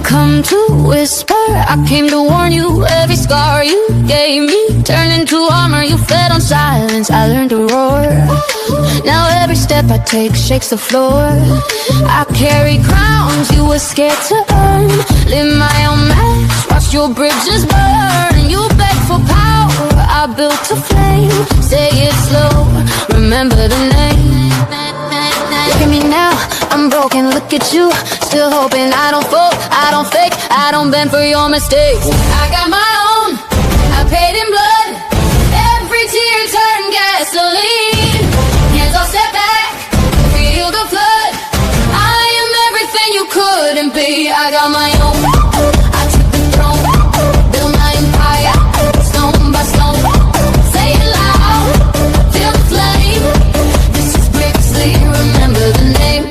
come to whisper, I came to warn you. Every scar you gave me turned into armor. You fed on silence, I learned to roar. Now every step I take shakes the floor. I carry crowns you were scared to earn. Lit my own match, watched your bridges burn. You beg for power, I built a flame. Say it slow, remember the name. Look at me now, I'm broken, look at you. Still hoping I don't fold, I don't fake, I don't bend for your mistakes. I got my own, I paid in blood. Every tear turned gasoline. Hands all step back, feel the flood. I am everything you couldn't be. I got my own, I took the throne, built my empire, stone by stone. Say it loud, feel the flame. This is Brixley, remember the name.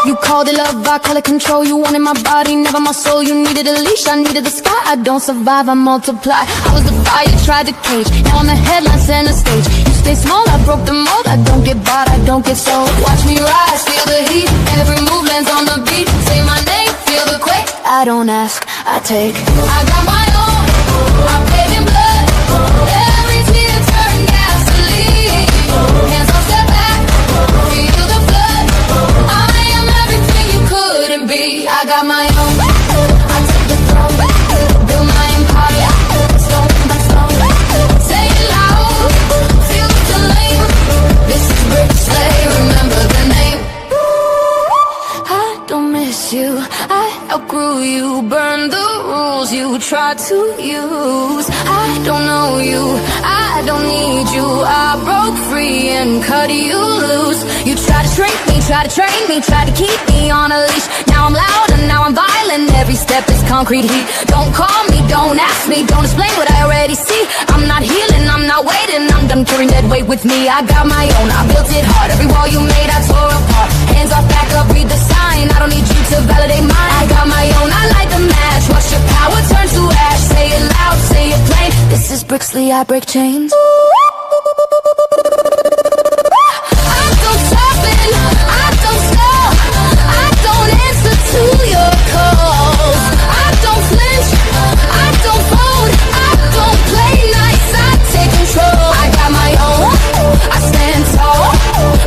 You called it love, I call it control. You wanted my body, never my soul. You needed a leash, I needed the sky. I don't survive, I multiply. I was the fire, tried to cage. Now I'm the headline, center stage. You stay small, I broke the mold. I don't get bought, I don't get sold. Watch me rise, feel the heat. Every move lands on the beat. Say my name, feel the quake. I don't ask, I take. I got my own, I paid in blood. Every tear turned gasoline. Hands on step back, feel the flood. I am everything you couldn't be. I got my own, I took the throne, built my empire, stone by stone. Say it loud, feel the flame. This is Brixley, remember the name. I don't miss you, I outgrew you. Burned the rules you tried to use. I don't know you, I don't need you. I broke free and cut you loose. You tried to shrink me, tried to train me, tried to keep me on a leash. Now I'm loud and now I'm violent. Every step is concrete heat. Don't call me, don't ask me, don't explain what I already see. I'm not healing, I'm not waiting. I'm done carrying that weight with me. I got my own, I built it hard. Every wall you made I tore apart. Hands off, back up, read the sign. I don't need you to validate mine. I got my own, I light the match. Watch your power turn to ash. Say it loud, say it plain. This is Brixley, I break chains. I don't stop it, I don't stop. I don't answer to your calls. I don't flinch, I don't fold. I don't play nice, I take control. I got my own, I stand tall.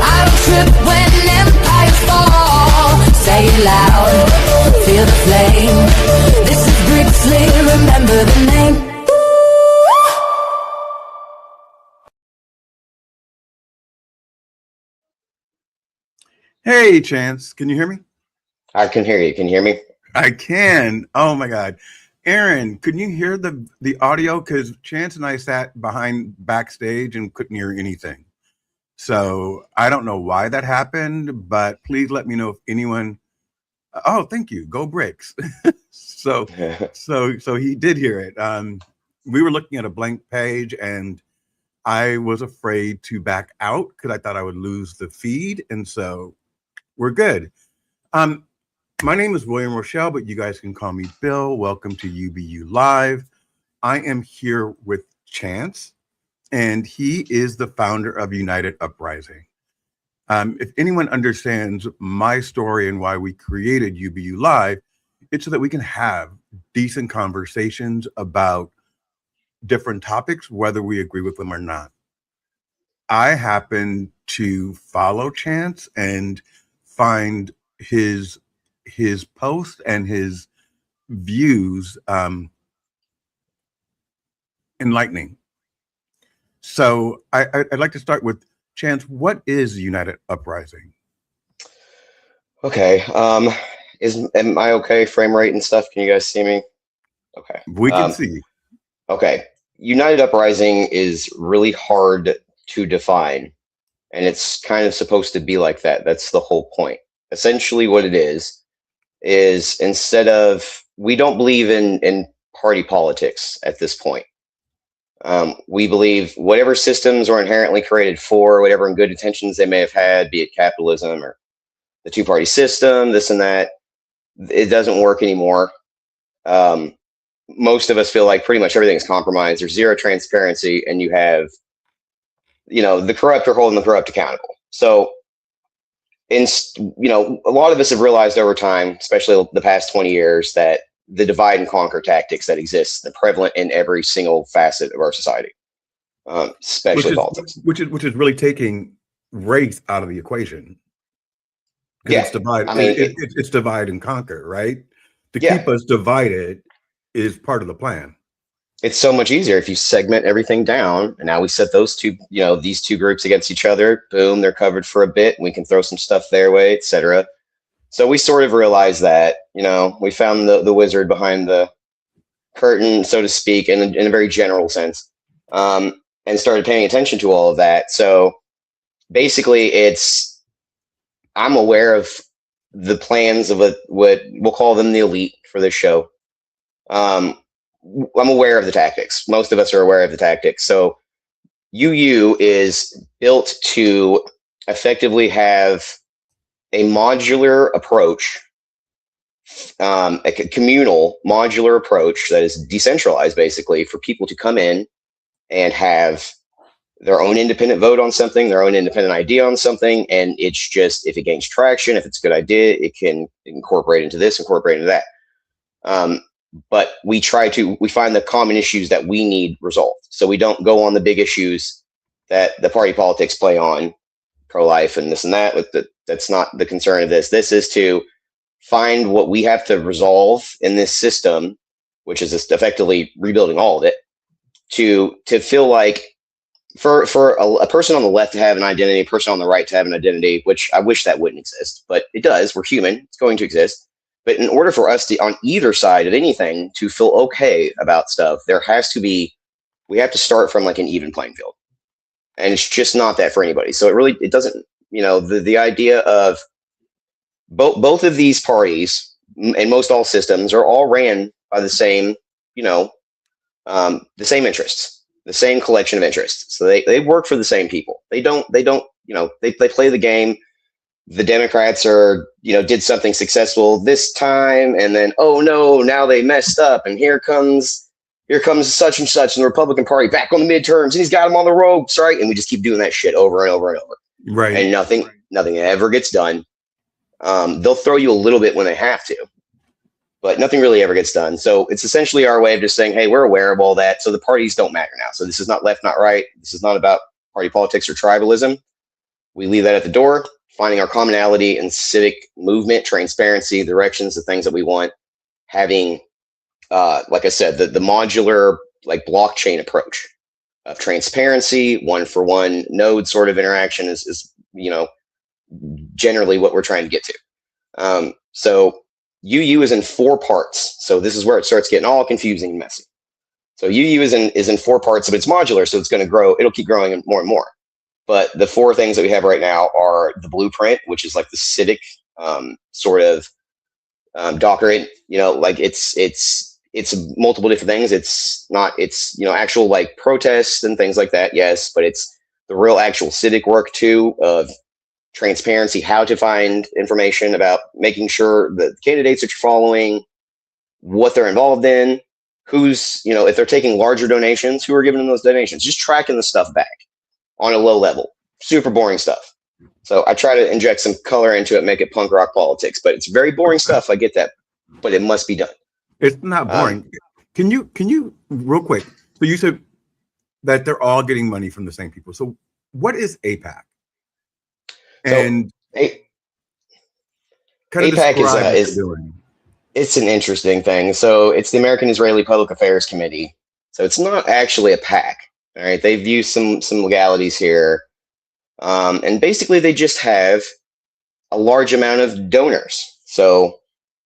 I don't trip when empires fall. Say it loud, feel the flame. This is Brixley, remember the name. Hey, Chance, can you hear me? I can hear you. Can you hear me? I can. Oh my God. Aaron, can you hear the audio? Because Chance and I sat behind backstage and couldn't hear anything. So I don't know why that happened, but please let me know if anyone. Oh, thank you. Go Bricks. so he did hear it. We were looking at a blank page and I was afraid to back out because I thought I would lose the feed. And so we're good. My name is William Rochelle, but you guys can call me Bill. Welcome to Be You Live. I am here with Chance, and he is the founder of United Uprising. If anyone understands my story and why we created Be You Live, it's so that we can have decent conversations about different topics, whether we agree with them or not. I happen to follow Chance and find his posts and his views enlightening. So I'd like to start with Chance. What is United Uprising? Okay. Am I okay? Frame rate and stuff. Can you guys see me? Okay. We can see. Okay. United Uprising is really hard to define, and it's kind of supposed to be like that. That's the whole point. Essentially what it is instead of, we don't believe in party politics at this point. We believe whatever systems were inherently created for, whatever good intentions they may have had, be it capitalism or the two-party system, this and that, it doesn't work anymore. Most of us feel like pretty much everything is compromised. There's zero transparency, and you have, the corrupt are holding the corrupt accountable. So and a lot of us have realized over time, especially the past 20 years, that the divide and conquer tactics that exist are prevalent in every single facet of our society, especially politics. Which is really taking race out of the equation. Because it's divide. I mean, it's divide and conquer, right? To Yeah. keep us divided is part of the plan. It's so much easier if you segment everything down, and now we set those two, these two groups against each other. Boom, they're covered for a bit. We can throw some stuff their way, etc. So we sort of realized that, we found the wizard behind the curtain, so to speak, in a very general sense, and started paying attention to all of that. So basically, I'm aware of the plans of what we'll call them the elite for this show. I'm aware of the tactics. Most of us are aware of the tactics. So UU is built to effectively have a modular approach, a communal modular approach that is decentralized, basically, for people to come in and have their own independent vote on something, their own independent idea on something. And it's just, if it gains traction, if it's a good idea, it can incorporate into this, incorporate into that. But we find the common issues that we need resolved. So we don't go on the big issues that the party politics play on, pro-life and this and that. That's not the concern of this. This is to find what we have to resolve in this system, which is just effectively rebuilding all of it, to feel like for a person on the left to have an identity, a person on the right to have an identity, which I wish that wouldn't exist, but it does. We're human. It's going to exist. But in order for us to, on either side of anything, to feel okay about stuff, we have to start from like an even playing field. And it's just not that for anybody. So it doesn't, the idea of both of these parties and most all systems are all ran by the same, the same interests, the same collection of interests. So they work for the same people. They play the game. The Democrats did something successful this time, and then, oh no, now they messed up, and here comes such and such, and the Republican Party back on the midterms, and he's got them on the ropes, right? And we just keep doing that shit over and over and over, right? And nothing ever gets done. They'll throw you a little bit when they have to, but nothing really ever gets done. So it's essentially our way of just saying, hey, we're aware of all that, so the parties don't matter now. So this is not left, not right. This is not about party politics or tribalism. We leave that at the door. Finding our commonality and civic movement, transparency, directions, the things that we want, having, like I said, the modular, like blockchain approach of transparency, one-for-one node sort of interaction is generally what we're trying to get to. So UU is in 4 parts. So this is where it starts getting all confusing and messy. So UU is in 4 parts, but it's modular, so it's going to grow. It'll keep growing more and more. But the 4 things that we have right now are the blueprint, which is like the civic sort of doctrine. Like it's multiple different things. It's actual like protests and things like that. Yes, but it's the real actual civic work too of transparency, how to find information about making sure the candidates that you're following, what they're involved in, who's if they're taking larger donations, who are giving them those donations, just tracking the stuff back. On a low level, super boring stuff. So I try to inject some color into it, make it punk rock politics, but it's very boring stuff. I get that, but it must be done. It's not boring. Can you real quick? So you said that they're all getting money from the same people. So what is AIPAC? And AIPAC it's an interesting thing. So it's the American Israeli Public Affairs Committee. So it's not actually a PAC. All right, they've used some legalities here, and basically they just have a large amount of donors. So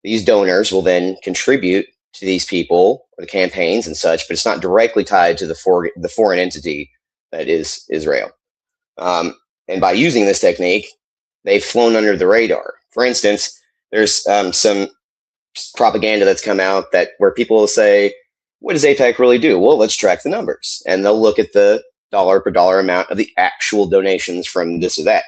these donors will then contribute to these people, or the campaigns and such, but it's not directly tied to the foreign entity that is Israel. And by using this technique, they've flown under the radar. For instance, there's some propaganda that's come out where people will say, what does AIPAC really do? Well, let's track the numbers. And they'll look at the dollar per dollar amount of the actual donations from this or that.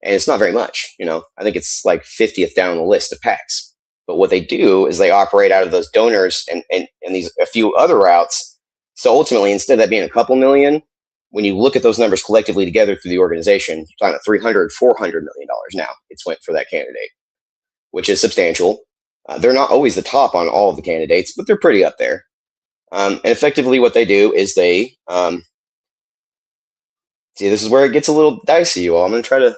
And it's not very much, I think it's like 50th down the list of PACs. But what they do is they operate out of those donors and these a few other routes. So ultimately, instead of that being a couple million, when you look at those numbers collectively together through the organization, you're talking about $300-400 million now. It's went for that candidate, which is substantial. They're not always the top on all of the candidates, but they're pretty up there. And effectively, what they do is they see. This is where it gets a little dicey, you all. I'm going to try to.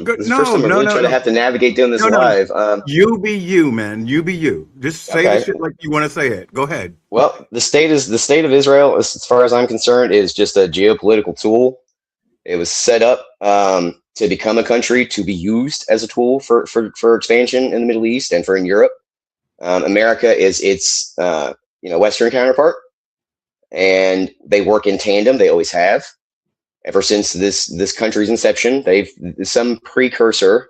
Good. This is the first time I'm really trying to have to navigate doing this No. live. You be you, man. You be you. Just say the shit like you want to say it. Go ahead. Well, the state of Israel, as far as I'm concerned, is just a geopolitical tool. It was set up to become a country to be used as a tool for expansion in the Middle East and for in Europe. America is its Western counterpart, and they work in tandem. They always have. Ever since this country's inception, they've some precursor,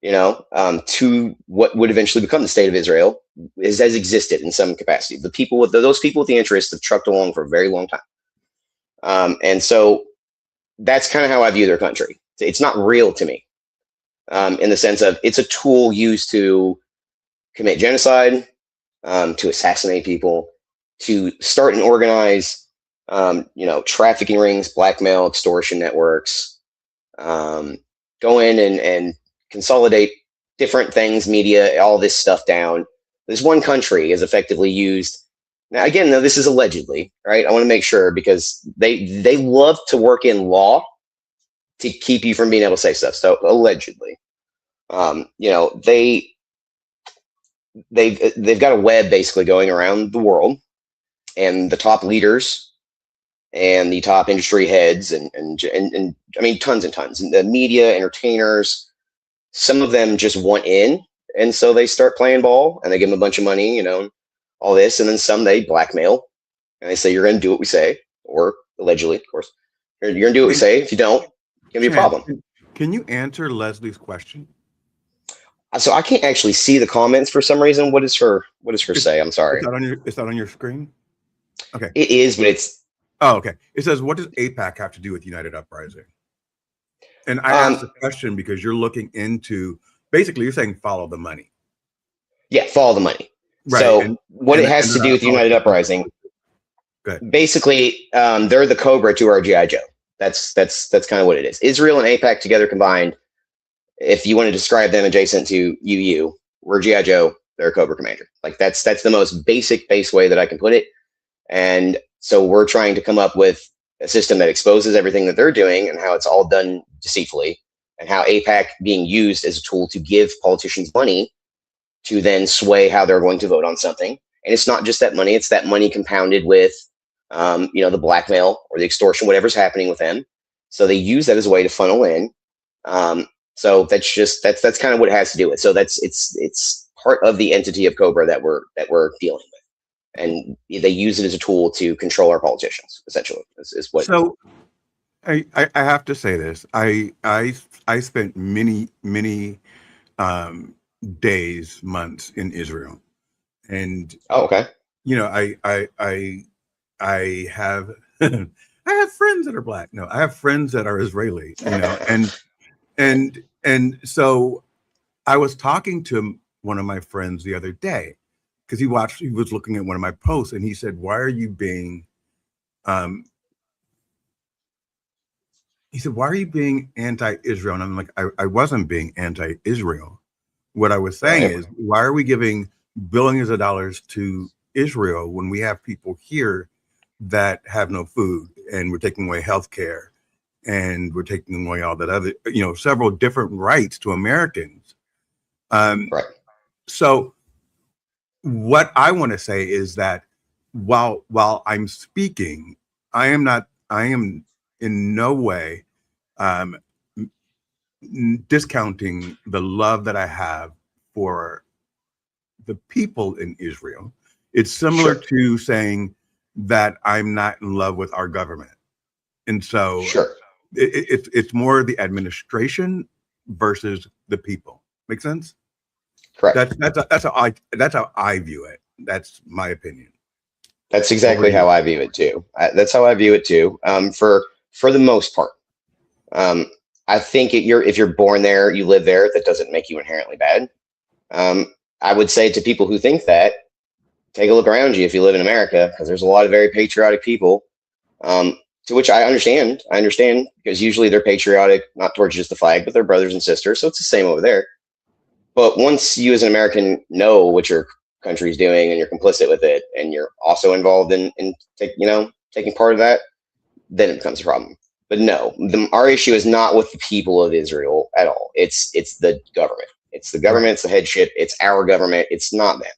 to what would eventually become the state of Israel has existed in some capacity. Those people with the interest have trucked along for a very long time, and so that's kind of how I view their country. It's not real to me, in the sense of it's a tool used to commit genocide, to assassinate people, to start and organize. Trafficking rings, blackmail, extortion networks, go in and consolidate different things, media, all this stuff down. This one country is effectively used. Now, again, though, this is allegedly, right? I want to make sure, because they love to work in law to keep you from being able to say stuff. So allegedly, they've got a web basically going around the world, and the top leaders and the top industry heads and I mean tons and tons, and the media, entertainers, some of them just want in, and so they start playing ball and they give them a bunch of money, all this, and then some they blackmail and they say, you're going to do what we say, or allegedly, of course, you're going to do what we say. If you don't, it's going to be a problem. Can you answer Leslie's question? So I can't actually see the comments for some reason. What is her say? I'm sorry. It's not on your screen? Okay. It is, but it's. Oh, okay. It says, what does AIPAC have to do with United Uprising? And I asked the question because you're looking into, basically you're saying follow the money. Yeah, follow the money. Right. So what it has to do with United Uprising, basically, they're the Cobra to our G.I. Joe. That's kind of what it is. Israel and AIPAC together combined, if you want to describe them adjacent to UU, we're G.I. Joe, they're a Cobra Commander. Like that's the most base way that I can put it. And so we're trying to come up with a system that exposes everything that they're doing and how it's all done deceitfully, and how AIPAC being used as a tool to give politicians money to then sway how they're going to vote on something. And it's not just that money, it's that money compounded with, the blackmail or the extortion, whatever's happening with them. So they use that as a way to funnel in. So that's kind of what it has to do with. So it's part of the entity of Cobra that we're dealing with. And they use it as a tool to control our politicians, essentially. Is what. So, I have to say this. I spent many days, months in Israel, and okay. I have I have friends that are Black. No, I have friends that are Israeli. And so I was talking to one of my friends the other day, because he was looking at one of my posts, and he said, why are you being anti-Israel? And I'm like, I wasn't being anti-Israel. What I was saying is, why are we giving billions of dollars to Israel when we have people here that have no food, and we're taking away healthcare, and we're taking away all that other, several different rights to Americans. Right. So what I want to say is that while I'm speaking, I am in no way discounting the love that I have for the people in Israel. It's similar to saying that I'm not in love with our government. And so it's more the administration versus the people. Make sense? Correct. That's how I view it. That's my opinion. That's exactly how I view it too. That's how I view it too. For the most part, I think if you're born there, you live there, that doesn't make you inherently bad. I would say to people who think that, take a look around you if you live in America, because there's a lot of very patriotic people. To which I understand. I understand, because usually they're patriotic, not towards just the flag, but their brothers and sisters. So it's the same over there. But once you as an American know what your country's doing and you're complicit with it, and you're also involved in taking part of that, then it becomes a problem. But no, our issue is not with the people of Israel at all. It's the government. It's the government. Right. It's the headship. It's our government. It's not them.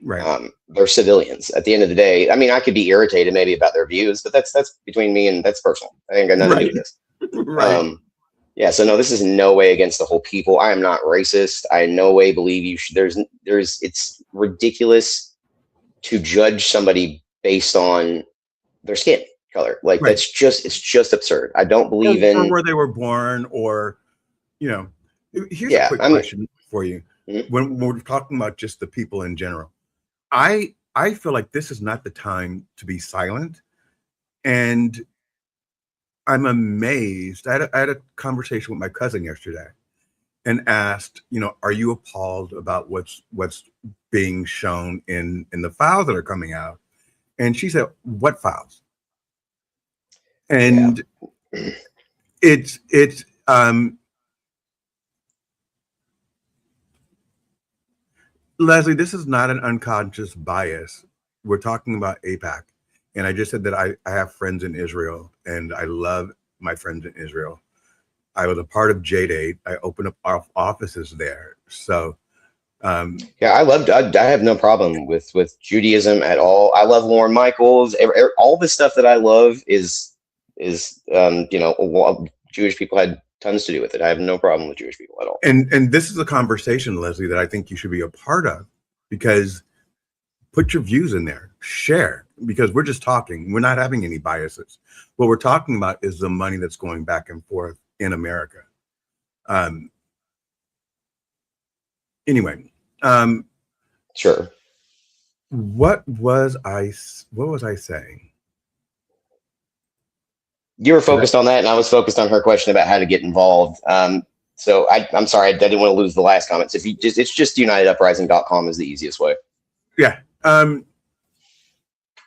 Right. They're civilians. At the end of the day, I mean, I could be irritated maybe about their views, but that's between me, and that's personal. I ain't got nothing to do with this. Right. Yeah. So no, this is in no way against the whole people. I am not racist. I in no way believe you should. It's ridiculous to judge somebody based on their skin color. Like Right. it's just absurd. I don't believe or in. where they were born, or here's Yeah, a quick I mean, question for you. Mhm. When we're talking about just the people in general, I feel like this is not the time to be silent, and I'm amazed. I had a conversation with my cousin yesterday and asked, are you appalled about what's being shown in the files that are coming out? And she said, what files? Yeah. And it's Leslie, this is not an unconscious bias. We're talking about APAC. And I just said that I have friends in Israel, and I love my friends in Israel. I was a part of JDate. I opened up offices there. So, Yeah, I have no problem with Judaism at all. I love Lauren Michaels. All the stuff that I love is Jewish people had tons to do with it. I have no problem with Jewish people at all. and this is a conversation, Leslie, that I think you should be a part of, because put your views in there, share, because we're just talking. We're not having any biases. What we're talking about is the money that's going back and forth in America. Anyway, Sure. what was I saying? You were focused on that, and I was focused on her question about how to get involved. So I'm sorry, I didn't want to lose the last comments. It's just uniteduprising.com is the easiest way. Yeah.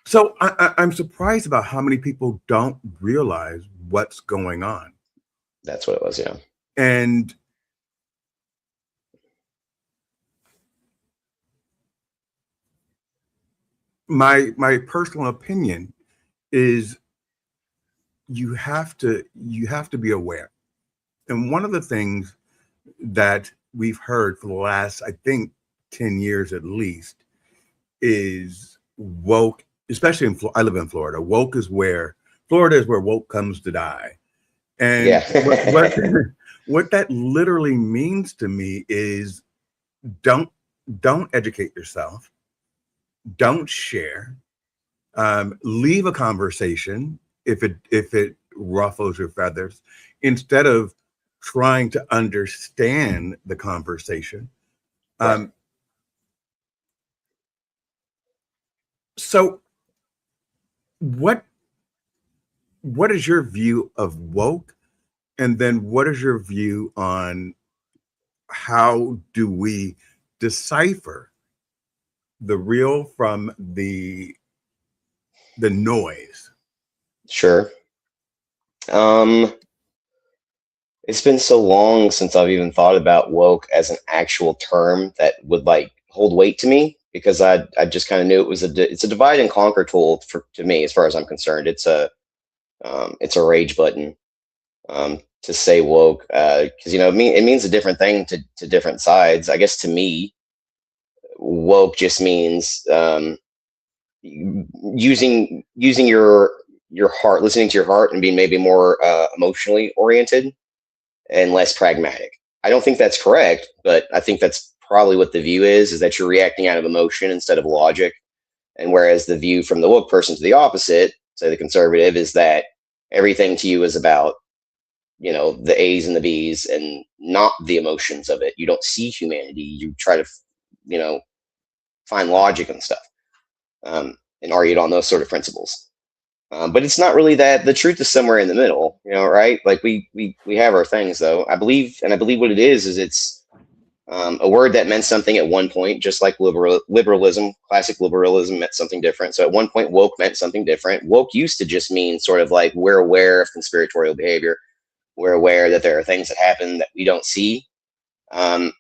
So I'm surprised about how many people don't realize what's going on. That's what it was, yeah. And my personal opinion is you have to be aware. And one of the things that we've heard for the last, I think, 10 years at least, is woke, especially I live in Florida. Florida is where woke comes to die. And yeah. what that literally means to me is don't educate yourself, don't share, leave a conversation if it ruffles your feathers, instead of trying to understand the conversation. Right. So what is your view of woke? And then what is your view on how do we decipher the real from the noise? Sure. It's been so long since I've even thought about woke as an actual term that would like hold weight to me, because I just kind of knew it was it's a divide and conquer tool to me, as far as I'm concerned. It's a rage button to say woke, because it means a different thing to different sides. I guess to me, woke just means using your heart, listening to your heart, and being maybe more emotionally oriented and less pragmatic. I don't think that's correct, but I think that's probably what the view is that you're reacting out of emotion instead of logic. And whereas the view from the woke person to the opposite, say the conservative, is that everything to you is about, the A's and the B's and not the emotions of it. You don't see humanity. You try to, find logic and stuff, and argue on those sort of principles. But it's not really that. The truth is somewhere in the middle, right? Like we have our things, though. I believe what it is it's A word that meant something at one point, just like liberalism, classic liberalism meant something different. So at one point, woke meant something different. Woke used to just mean sort of like we're aware of conspiratorial behavior. We're aware that there are things that happen that we don't see. And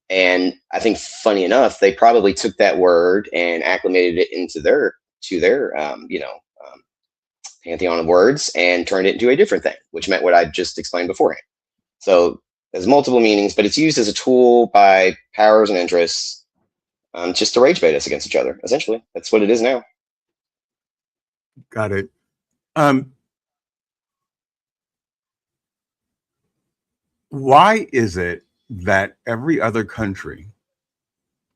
I think, funny enough, they probably took that word and acclimated it into their pantheon of words and turned it into a different thing, which meant what I just explained beforehand. So there's multiple meanings, but it's used as a tool by powers and interests just to rage bait us against each other. Essentially, that's what it is now. Got it. Why is it that every other country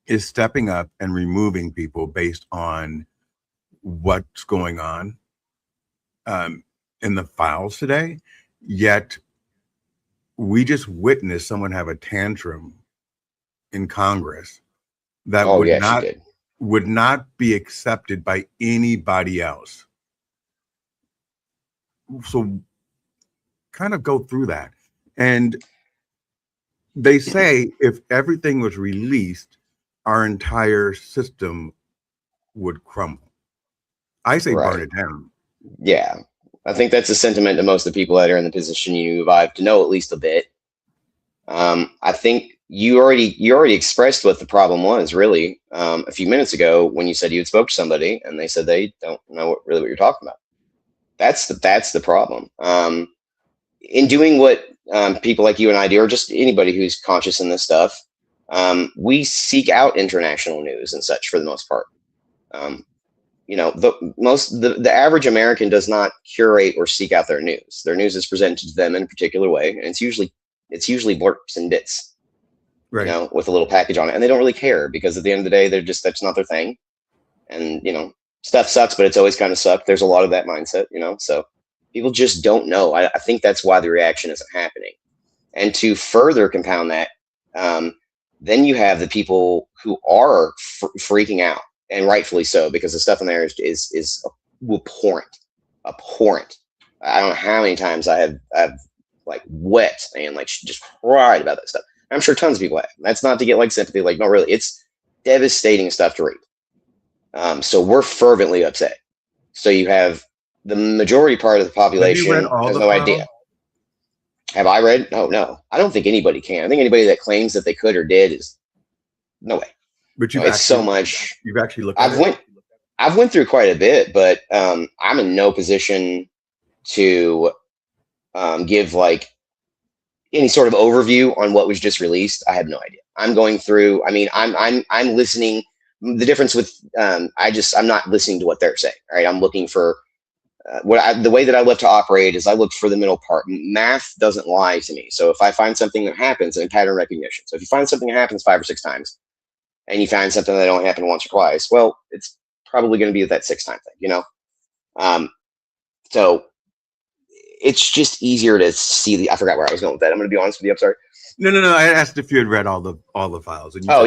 is stepping up and removing people based on what's going on in the files today? Yet we just witnessed someone have a tantrum in Congress that would not be accepted by anybody else. So kind of go through that. And they say if everything was released, our entire system would crumble. I say burn it down. Yeah. I think that's a sentiment that most of the people that are in the position you have to know at least a bit. I think you already expressed what the problem was really a few minutes ago when you said you had spoke to somebody and they said they don't know what you're talking about. That's the problem. In doing what people like you and I do, or just anybody who's conscious in this stuff, we seek out international news and such for the most part. The average American does not curate or seek out their news. Their news is presented to them in a particular way, and it's usually blurps and bits, right? With a little package on it, and they don't really care because at the end of the day, that's not their thing. And stuff sucks, but it's always kind of sucked. There's a lot of that mindset, so people just don't know. I think that's why the reaction isn't happening. And to further compound that, then you have the people who are freaking out. And rightfully so, because the stuff in there is abhorrent. I don't know how many times I've like wept and like just cried about that stuff. I'm sure tons of people have. That's not to get like sympathy, like no, really, it's devastating stuff to read. So we're fervently upset. So you have the majority part of the population has no idea. Have I read? No. I don't think anybody can. I think anybody that claims that they could or did is no way. But it's so much. You've actually looked at it? I've went through quite a bit, but I'm in no position to give like any sort of overview on what was just released. I have no idea. I'm going through. I mean, I'm listening. The difference with I'm not listening to what they're saying. Right? I'm looking for the way that I love to operate is I look for the middle part. Math doesn't lie to me. So if I find something that happens, and pattern recognition. So if you find something that happens 5 or 6 times, and you find something that only happened once or twice, well, it's probably going to be that 6th time thing, So it's just easier to see I forgot where I was going with that. I'm going to be honest with you. I'm sorry. No. I asked if you had read all the files. And but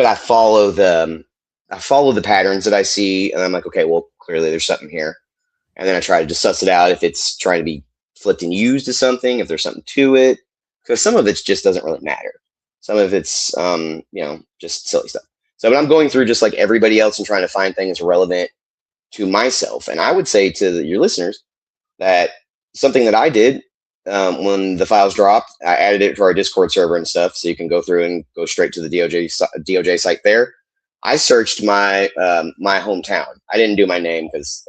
I follow the patterns that I see, and I'm like, okay, well, clearly there's something here, and then I try to just suss it out if it's trying to be flipped and used as something, if there's something to it, because some of it just doesn't really matter. Some of it's, just silly stuff. So, but I'm going through just like everybody else and trying to find things relevant to myself. And I would say to your listeners that something that I did when the files dropped, I added it to our Discord server and stuff, so you can go through and go straight to the DOJ site there. I searched my my hometown. I didn't do my name because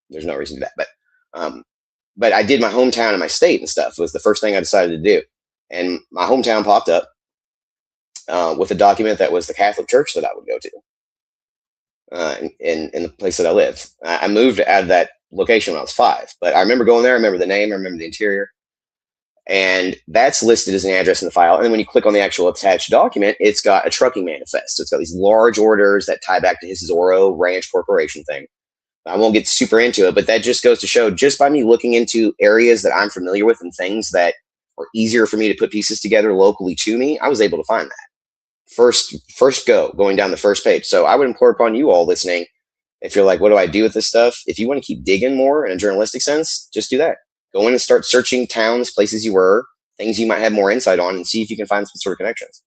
there's no reason to do that. But I did my hometown and my state and stuff. It was the first thing I decided to do. And my hometown popped up with a document that was the Catholic church that I would go to in the place that I live. I moved out of that location when I was 5, but I remember going there. I remember the name. I remember the interior. And that's listed as an address in the file. And then when you click on the actual attached document, it's got a trucking manifest. So it's got these large orders that tie back to his Zorro Ranch Corporation thing. I won't get super into it, but that just goes to show, just by me looking into areas that I'm familiar with and things that are easier for me to put pieces together locally to me, I was able to find that. First going down the first page. So I would implore upon you all listening, if you're like, what do I do with this stuff? If you want to keep digging more in a journalistic sense, just do that. Go in and start searching towns, places you were, things you might have more insight on, and see if you can find some sort of connections.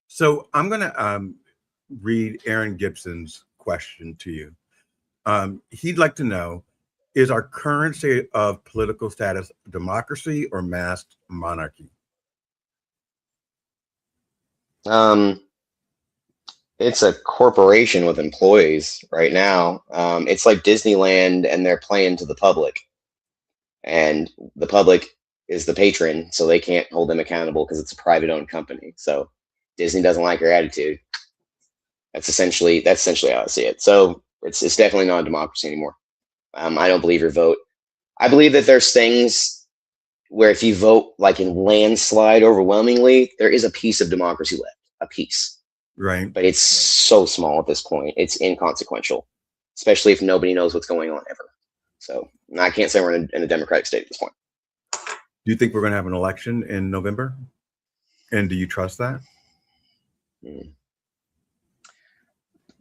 So I'm going to read Aaron Gibson's question to you. He'd like to know, is our current state of political status democracy or masked monarchy? It's a corporation with employees right now. It's like Disneyland, and they're playing to the public, and the public is the patron, so they can't hold them accountable because it's a private owned company. So Disney doesn't like your attitude. That's essentially how I see it. So it's definitely not a democracy anymore. I don't believe your vote. I believe that there's things where if you vote like in landslide overwhelmingly, there is a piece of democracy left, a piece. Right. But it's so small at this point. It's inconsequential, especially if nobody knows what's going on ever. So I can't say we're in a democratic state at this point. Do you think we're going to have an election in November? And do you trust that?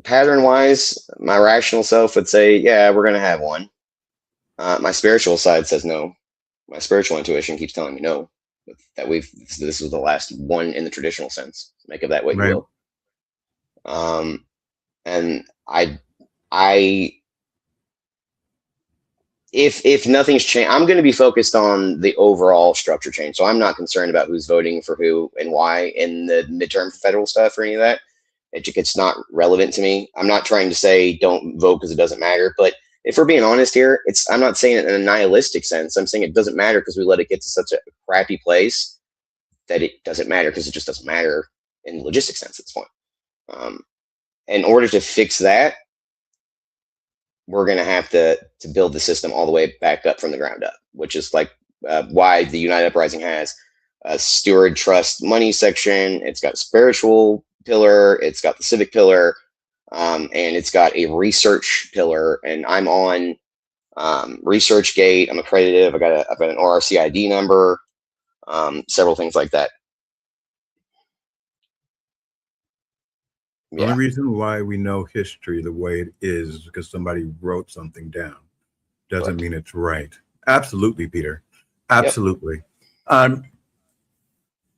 Pattern wise, my rational self would say, yeah, we're going to have one. My spiritual side says no. My spiritual intuition keeps telling me no. That this was the last one in the traditional sense. Make of that what you will. And if nothing's changed, I'm going to be focused on the overall structure change. So I'm not concerned about who's voting for who and why in the midterm federal stuff or any of that. It's not relevant to me. I'm not trying to say don't vote because it doesn't matter. But if we're being honest here, I'm not saying it in a nihilistic sense. I'm saying it doesn't matter because we let it get to such a crappy place that it doesn't matter because it just doesn't matter in the logistic sense at this point. In order to fix that, we're going to have to build the system all the way back up from the ground up, which is like why the United Uprising has a steward trust money section. It's got a spiritual pillar. It's got the civic pillar. And it's got a research pillar. And I'm on ResearchGate. I'm accredited. I've got an ORC ID number, several things like that. The only reason why we know history the way it is because somebody wrote something down. Doesn't mean it's right. Absolutely, Peter. Absolutely. Yep.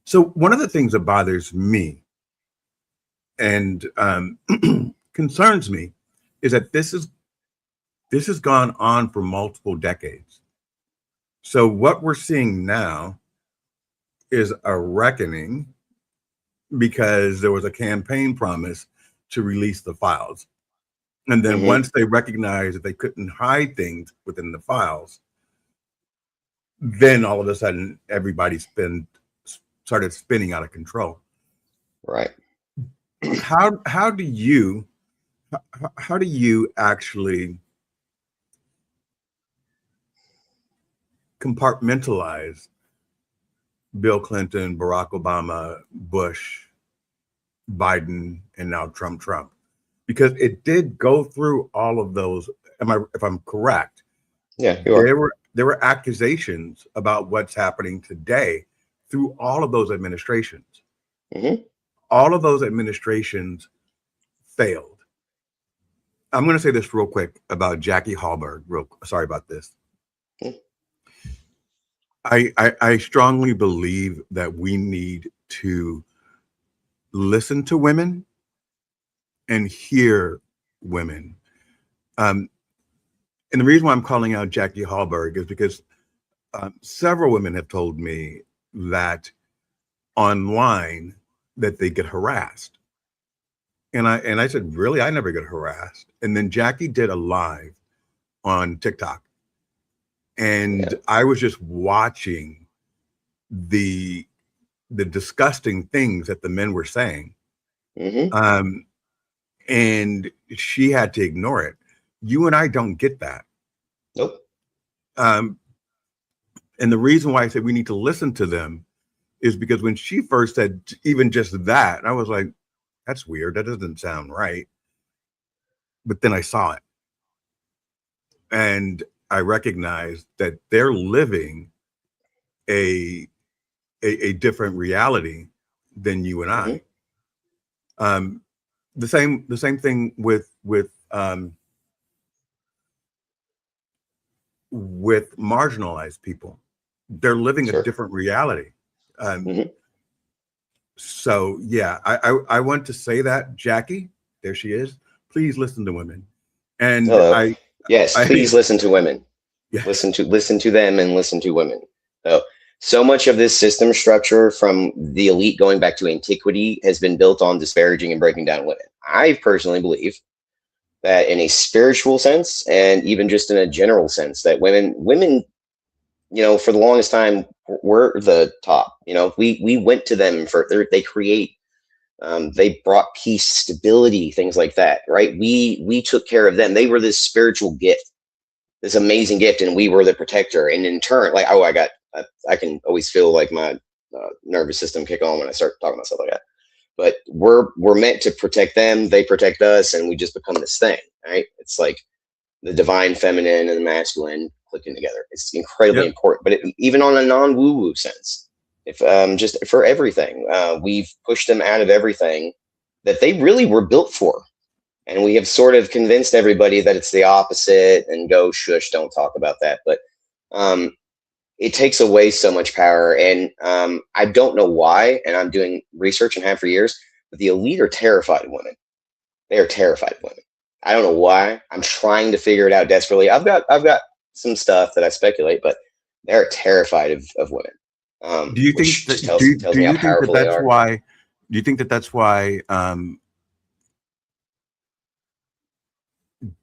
So one of the things that bothers me and concerns me is that this has gone on for multiple decades. So what we're seeing now is a reckoning because there was a campaign promise to release the files. And then once they recognized that they couldn't hide things within the files, then all of a sudden everybody started spinning out of control. Right. How do you actually compartmentalize Bill Clinton, Barack Obama, Bush, Biden, and now Trump? Because it did go through all of those. If I'm correct? Yeah, you are. There were accusations about what's happening today through all of those administrations. All of those administrations failed. I'm going to say this real quick about Jackie Hallberg. Sorry about this. I strongly believe that we need to listen to women and hear women. And the reason why I'm calling out Jackie Hallberg is because several women have told me that online that they get harassed. And I said, really? I never get harassed. And then Jackie did a live on TikTok. And I was just watching the disgusting things that the men were saying. And she had to ignore it. You and I don't get that. Nope. And the reason why I said we need to listen to them is because when she first said even just that, I was like, that's weird. That doesn't sound right. But then I saw it. And I recognized that they're living a different reality than you and I. The same thing with marginalized people. they're living a Sure. different reality. Mhm. So yeah, I want to say that, Jackie, there she is. Please listen to women, and Hello. Yes, I please listen to women. yes, Listen to them and listen to women. So much of this system structure from the elite going back to antiquity has been built on disparaging and breaking down women. I personally believe that in a spiritual sense and even just in a general sense that women, for the longest time were the top. We went to them for they create they brought peace, stability, things like that, right? We took care of them. They were this spiritual gift, this amazing gift, and we were the protector. And in turn, like, I can always feel like my nervous system kick on when I start talking about stuff like that. But we're meant to protect them. They protect us, and we just become this thing, right? It's like the divine feminine and the masculine clicking together. It's incredibly yep, important. But even on a non-woo-woo sense, if just for everything, we've pushed them out of everything that they really were built for. And we have sort of convinced everybody that it's the opposite and go shush, don't talk about that. But it takes away so much power. And I don't know why, and I'm doing research and have for years, but the elite are terrified of women. They are terrified of women. I don't know why. I'm trying to figure it out desperately. I've got some stuff that I speculate, but they're terrified of women. do you think Which that just tells do me how you think that powerful they that's are. why? Do you think that that's why?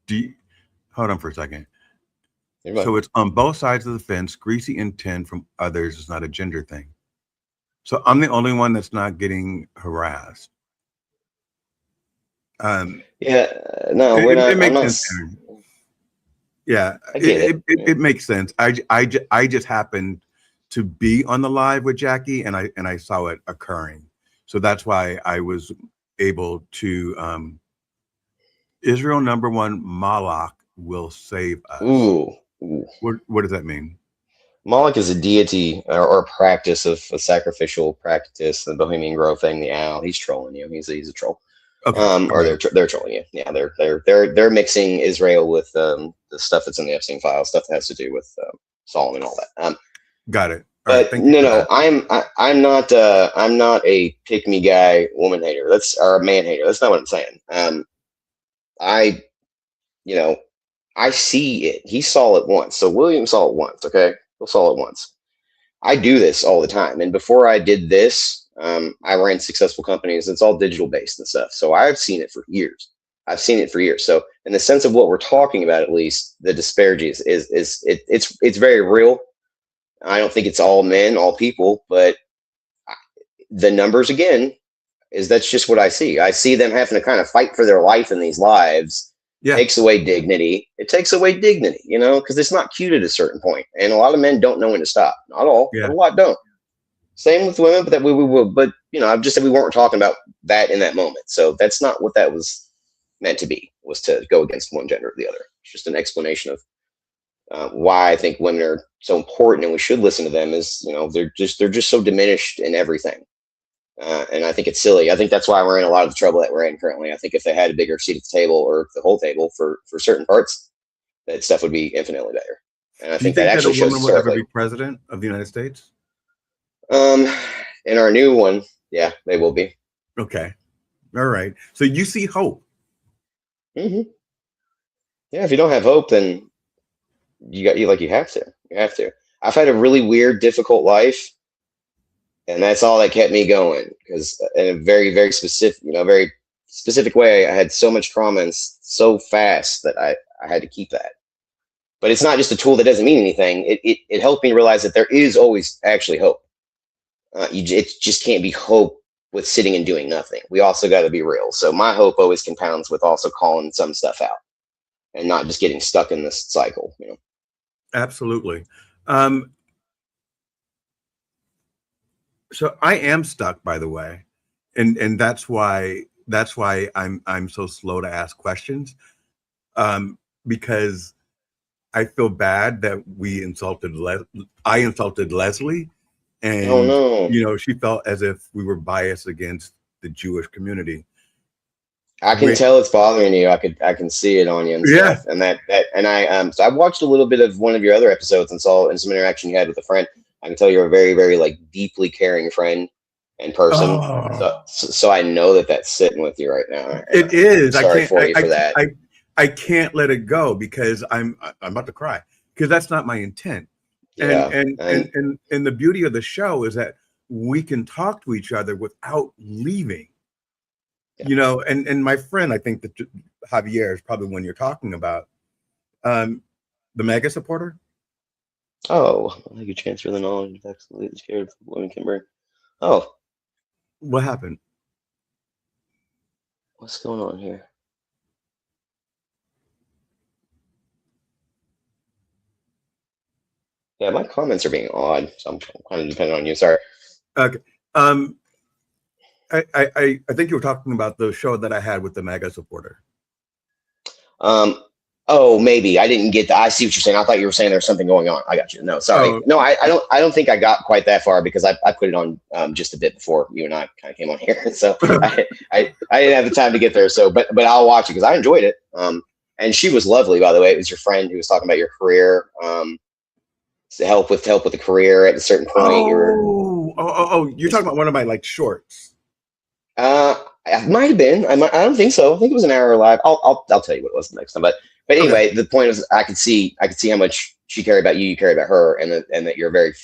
Do you, hold on for a second. So it's on both sides of the fence. Greasy intent from others is not a gender thing. So I'm the only one that's not getting harassed. Um, Yeah, no, we're it not. I'm makes not. sense, Aaron. Yeah, I get it. Yeah. it makes sense. I just happened to be on the live with Jackie, and I saw it occurring, so that's why I was able to. Israel number one, Malak will save us. Ooh. What does that mean? Moloch is a deity or a practice of a sacrificial practice. The Bohemian Grove thing, the owl. He's trolling you. He's a troll. Okay, all Or right, they're trolling you. Yeah, they're mixing Israel with the stuff that's in the Epstein file, stuff that has to do with Solomon and all that. got it. All right, But thank you for that. I'm not a pick me guy woman hater. That's or a man hater. That's not what I'm saying. I you know I see it. He saw it once. So William saw it once. Okay, he'll saw it once. I do this all the time. And before I did this, I ran successful companies. It's all digital based and stuff. So I've seen it for years. I've seen it for years. So in the sense of what we're talking about, at least the disparity it's very real. I don't think it's all men, all people, but the numbers again is that's just what I see. I see them having to kind of fight for their life in these lives. Yeah, Takes away dignity. It takes away dignity, because it's not cute at a certain point, and a lot of men don't know when to stop. Not all, but yeah. a lot don't. Same with women, but that we will. But I've just said we weren't talking about that in that moment. So that's not what that was meant to be. Was to go against one gender or the other. It's just an explanation of why I think women are so important, and we should listen to them. Is they're just so diminished in everything. And I think it's silly. I think that's why we're in a lot of the trouble that we're in currently. I think if they had a bigger seat at the table or the whole table for certain parts, that stuff would be infinitely better. And I Do you think that think that a actually shows woman will ever historically. be president of the United States? Um, in our new one, yeah, they will be. Okay, all right. So you see hope. Hmm. Yeah, if you don't have hope, then you have to. You have to. I've had a really weird, difficult life, and that's all that kept me going. Because in a very, very specific, very specific way, I had so much trauma and so fast that I had to keep that. But it's not just a tool that doesn't mean anything. It helped me realize that there is always actually hope. It just can't be hope with sitting and doing nothing. We also got to be real. So my hope always compounds with also calling some stuff out and not just getting stuck in this cycle. Absolutely. So I am stuck, by the way, and that's why I'm so slow to ask questions, because I feel bad that I insulted Leslie, Oh and no. she felt as if we were biased against the Jewish community. I can tell it's bothering you. I can see it on you and Yeah, stuff. And that and I so I watched a little bit of one of your other episodes and saw some interaction you had with a friend. I can tell you're a very, very like deeply caring friend and person. Oh, So I know that that's sitting with you right now, and it I'm is. sorry for you for that. I can't let it go because I'm about to cry because that's not my intent. And Yeah, and the beauty of the show is that we can talk to each other without leaving. yeah. You know, and my friend, I think that Javier is probably one you're talking about. Um, the mega supporter. Oh, I think you transfer the knowledge of excellence scared of women can bring. Oh, What happened? what's going on here? Yeah, my comments are being odd, so I'm kind of dependent on you. Sorry. Okay. Um, I think you were talking about the show that I had with the mega supporter. Um, oh, maybe I didn't get that. I see what you're saying. I thought you were saying there's something going on. I got you. No, sorry. Oh, No, I don't think I got quite that far because I put it on just a bit before you and I kind of came on here. So I didn't have the time to get there. So, but I'll watch it because I enjoyed it. And she was lovely, by the way. It was your friend who was talking about your career. To help with the career at a certain point. You're talking about one of my like shorts. It might have been. I don't think so. I think it was an hour live. I'll tell you what it was next time. But Okay. anyway, the point is, I could see how much she cared about you. You cared about her, and that you're a very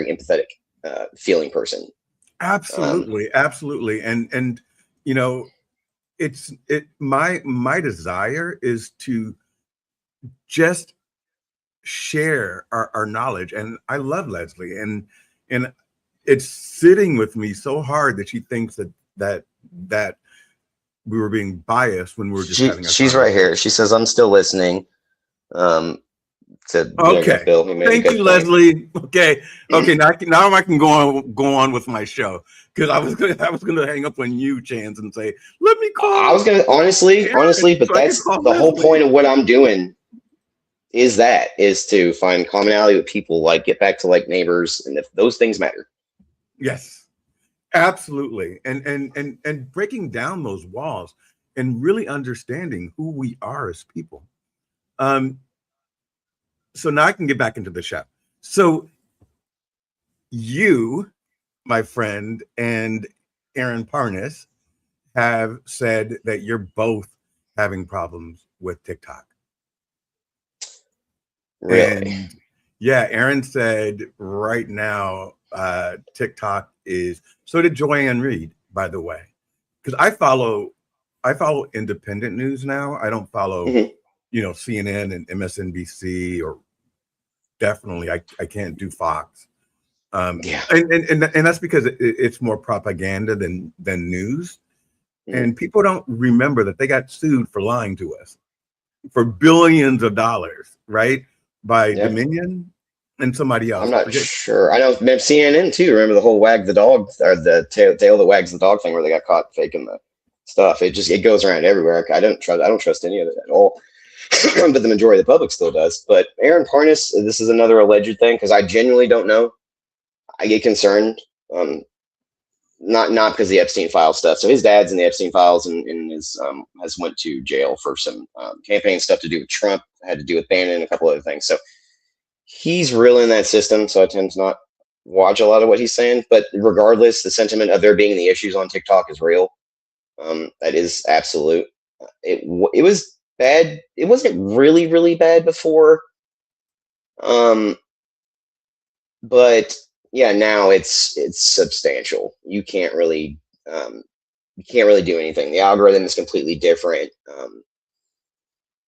empathetic, feeling person. Absolutely. And you know, my desire is to just share our knowledge. And I love Leslie, and it's sitting with me so hard that she thinks that we were being biased when we were just having a She's right conversation. here. She says, "I'm still listening." To Okay. Bill, who made Thank a good you, point. Leslie. Okay. Now I can go on with my show because I was gonna hang up on you, Chance, and say, let me I was call gonna honestly, Aaron but so I can that's call the whole Leslie. point of what I'm doing. Is to find commonality with people, like get back to like neighbors, and if those things matter. Yes, absolutely. And breaking down those walls and really understanding who we are as people. So now I can get back into the show. So you, my friend, and Aaron Parnas have said that you're both having problems with TikTok. Really? And yeah, Aaron said right now, TikTok is, so did Joanne Reed, by the way. Because I follow independent news now. I don't follow, Mhm. CNN and MSNBC, or definitely I can't do Fox. Yeah. And that's because it's more propaganda than news. Mhm. And people don't remember that they got sued for lying to us for billions of dollars, right? By Yeah. Dominion and somebody I'm else. I not forget. sure. I know CNN too. Remember the whole wag the dog, or the tail that wags the dog thing, where they got caught faking the stuff. It goes around everywhere. I don't trust any of it at all. But the majority of the public still does. But Aaron Parnas, this is another alleged thing because I genuinely don't know. I get concerned. Not because of the Epstein file stuff. So his dad's in the Epstein files, and has went to jail for some campaign stuff to do with Trump. Had to do with Bannon and a couple other things. So he's real in that system. So I tend to not watch a lot of what he's saying. But regardless, the sentiment of there being the issues on TikTok is real. That is absolute. It was bad. It wasn't really bad before. But yeah, now it's substantial. You can't really do anything. The algorithm is completely different,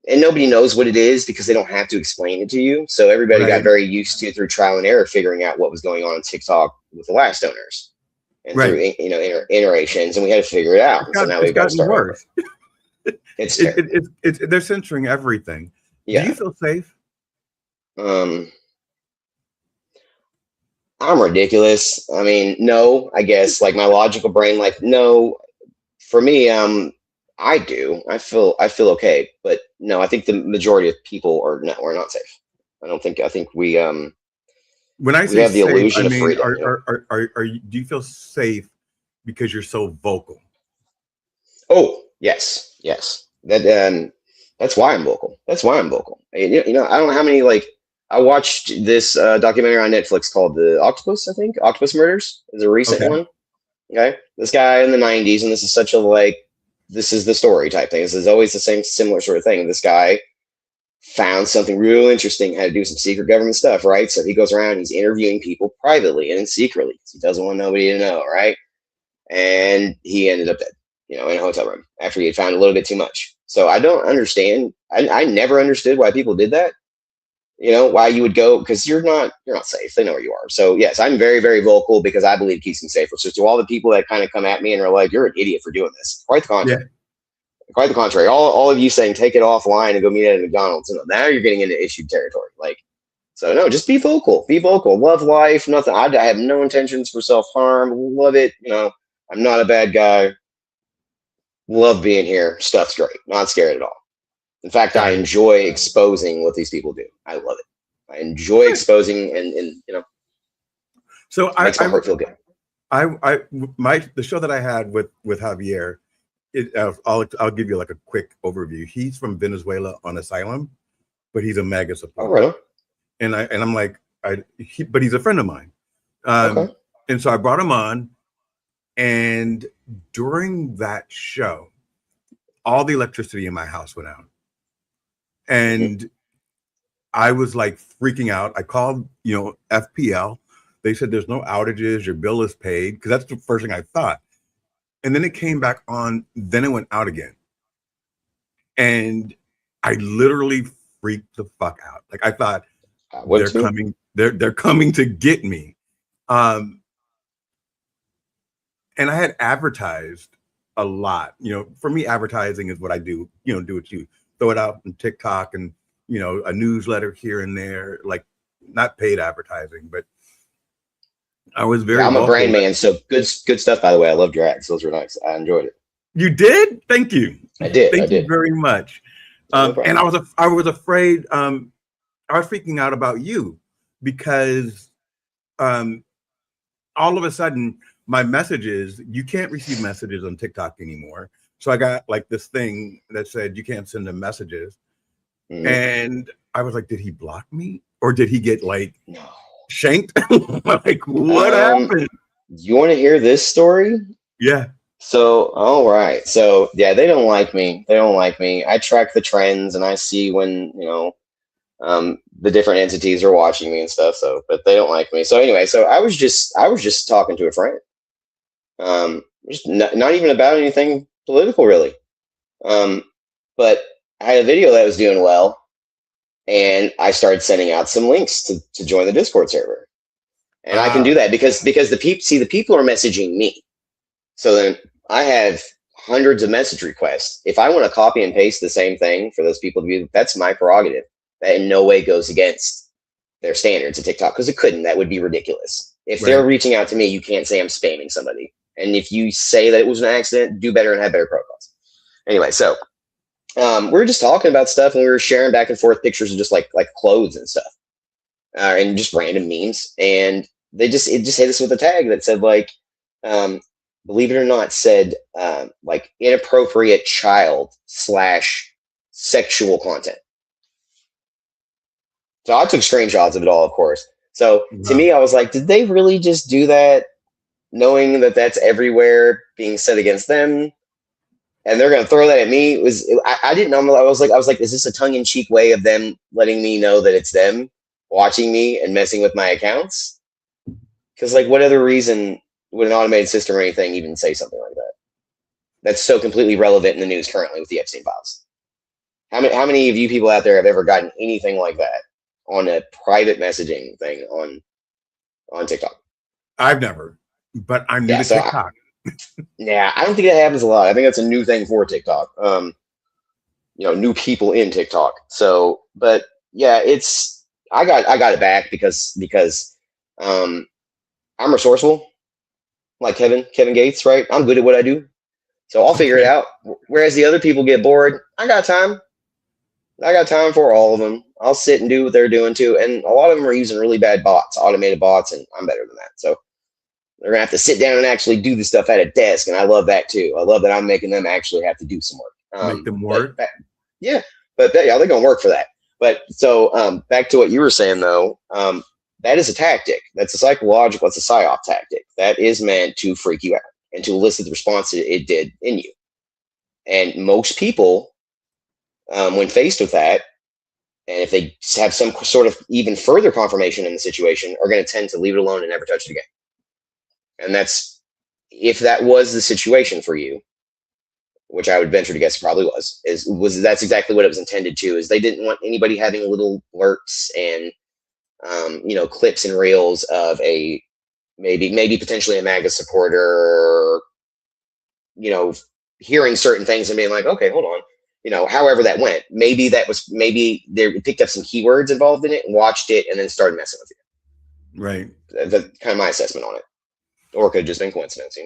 and nobody knows what it is because they don't have to explain it to you. So everybody got Right, very used to, through trial and error, figuring out what was going on TikTok with the last owners, and through right. iterations, and we had to figure it out. And so now It's we've got to gotten start over. worse. It's terrible. They're censoring everything. Do you Yeah. feel safe? Um, I'm ridiculous. I mean, no, I guess like my logical brain, like, no. For me, I do. I feel okay, but no, I think the majority of people are not safe. I think When I we say have the safe, I illusion of mean, freedom. You know. do you feel safe because you're so vocal? Oh, yes. That's why I'm vocal. That's why I'm vocal. I don't know how many, like, I watched this documentary on Netflix called The Octopus, I think. Octopus Murders is a recent Okay. one. Okay. This guy in the 90s, and this is such a like, this is the story type thing. This is always the same similar sort of thing. This guy found something real interesting, had to do some secret government stuff, right? So he goes around, he's interviewing people privately and secretly because he doesn't want nobody to know, right? And he ended up dead, in a hotel room after he had found a little bit too much. So I don't understand. I never understood why people did that. Why you would go, because you're not safe. They know where you are. So yes, I'm very, very vocal because I believe it keeps me safer. So to all the people that kind of come at me and are like, you're an idiot for doing this, quite the contrary. Yeah. Quite the contrary. All of you saying take it offline and go meet at McDonald's. Now you're getting into issue territory. So no, just be vocal. Be vocal. Love life. Nothing. I have no intentions for self-harm. Love it. I'm not a bad guy. Love being here. Stuff's great. Not scared at all. In fact, I enjoy exposing what these people do. I love it. I enjoy exposing and So makes my heart feel good. The show that I had with Javier, I'll give you like a quick overview. He's from Venezuela on asylum, but he's a MAGA supporter. Oh, really? And I'm like, but he's a friend of mine. Okay. And so I brought him on, and during that show, all the electricity in my house went out. And I was like freaking out. I called, FPL. They said there's no outages. Your bill is paid. Because that's the first thing I thought. And then it came back on. Then it went out again. And I literally freaked the fuck out. Like I thought they're coming. They're coming to get me. And I had advertised a lot. For me, advertising is what I do. Do what you throw it out on TikTok and, a newsletter here and there, like not paid advertising, but I was very. I'm a brand man, so good stuff. By the way, I loved your ads; those were nice. I enjoyed it. You did? Thank you. I did. Thank you very much. No and I was afraid. I was freaking out about you because, all of a sudden, my messages, you can't receive messages on TikTok anymore. So I got like this thing that said you can't send them messages. Mm-hmm. And I was like, did he block me? Or did he get shanked? Like, what happened? You want to hear this story? Yeah. So, all right. So, yeah, they don't like me. I track the trends and I see when, the different entities are watching me and stuff. So, but they don't like me. So anyway, I was just talking to a friend. Just not even about anything political really. But I had a video that was doing well, and I started sending out some links to join the Discord server. And I can do that because the people are messaging me. So then I have hundreds of message requests. If I want to copy and paste the same thing for those people to view, that's my prerogative. That in no way goes against their standards of TikTok, because it couldn't. That would be ridiculous. If they're reaching out to me, you can't say I'm spamming somebody. And if you say that it was an accident, do better and have better protocols. Anyway, so we were just talking about stuff, and we were sharing back and forth pictures of just like clothes and stuff, and just random memes. And it just hit us with a tag that said believe it or not, said inappropriate child / sexual content. So I took screenshots of it all, of course. So to me, I was like, did they really just do that, knowing that that's everywhere being said against them? And they're going to throw that at me? I didn't know. I was like, is this a tongue-in-cheek way of them letting me know that it's them watching me and messing with my accounts? Because what other reason would an automated system or anything even say something like that? That's so completely relevant in the news currently with the Epstein files. How many of you people out there have ever gotten anything like that on a private messaging thing on TikTok? I've never, but I'm new to TikTok. I don't think that happens a lot. I think that's a new thing for TikTok. New people in TikTok. So, but yeah, I got it back because I'm resourceful, like Kevin Gates, right? I'm good at what I do, so I'll figure it out. Whereas the other people get bored, I got time for all of them. I'll sit and do what they're doing too. And a lot of them are using really bad bots, automated bots, and I'm better than that. So they're gonna have to sit down and actually do the stuff at a desk, and I love that too. I love that I'm making them actually have to do some work. Make them work. They're gonna work for that. But so back to what you were saying though, that is a tactic. That's a psychological. It's a psyop tactic that is meant to freak you out and to elicit the response it did in you. And most people, when faced with that, and if they have some sort of even further confirmation in the situation, are going to tend to leave it alone and never touch it again. And that's, if that was the situation for you, which I would venture to guess probably was that's exactly what it was intended to, is they didn't want anybody having little blurts and clips and reels of a maybe potentially a MAGA supporter, hearing certain things and being like, okay, hold on, however that went, maybe they picked up some keywords involved in it and watched it and then started messing with you. Right. That's kind of my assessment on it. Or it could have just been coincidence,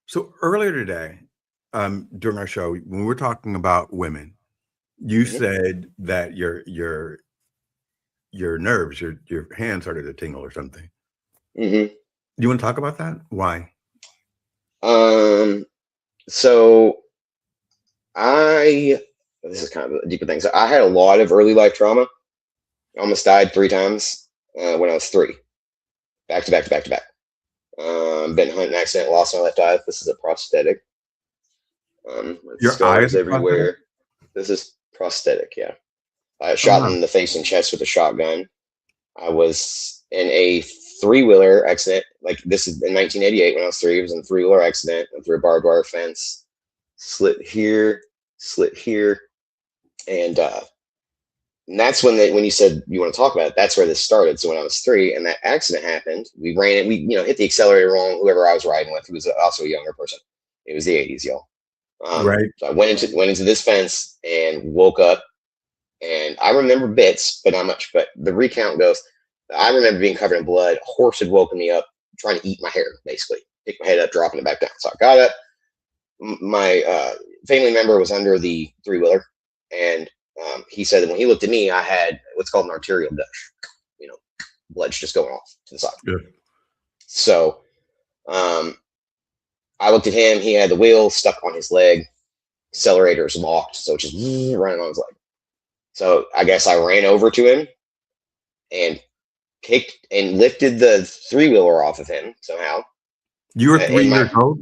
So earlier today, during our show, when we were talking about women, you said that your nerves, your hands started to tingle or something. Mm-hmm. You want to talk about that? Why? So this is kind of a deeper thing. So I had a lot of early life trauma. I almost died 3 times when I was 3, back to back to back to back. Been hunting accident, lost my left eye. This is a prosthetic. Your eyes everywhere. This is prosthetic. Yeah, I got shot in the face and chest with a shotgun. I was in a 3-wheeler accident. Like, this is in 1988 when I was 3. I was in a 3-wheeler accident. Went through a barbed wire fence, slit here, and that's when you said you want to talk about it. That's where this started. So when I was 3 and that accident happened, we ran it. We hit the accelerator wrong. Whoever I was riding with, who was also a younger person. It was the 80s, y'all. Right. So I went into this fence and woke up, and I remember bits, but not much. But the recount goes, I remember being covered in blood. A horse had woken me up, trying to eat my hair, basically. Pick my head up, dropping it back down. So I got up. My family member was under the 3-wheeler, and he said that when he looked at me, I had what's called an arterial gush. Blood's just going off to the side. Yeah. So I looked at him. He had the wheel stuck on his leg. Accelerator's locked, so it's just running on his leg. So I guess I ran over to him and picked and lifted the 3-wheeler off of him somehow. You were 3 years old?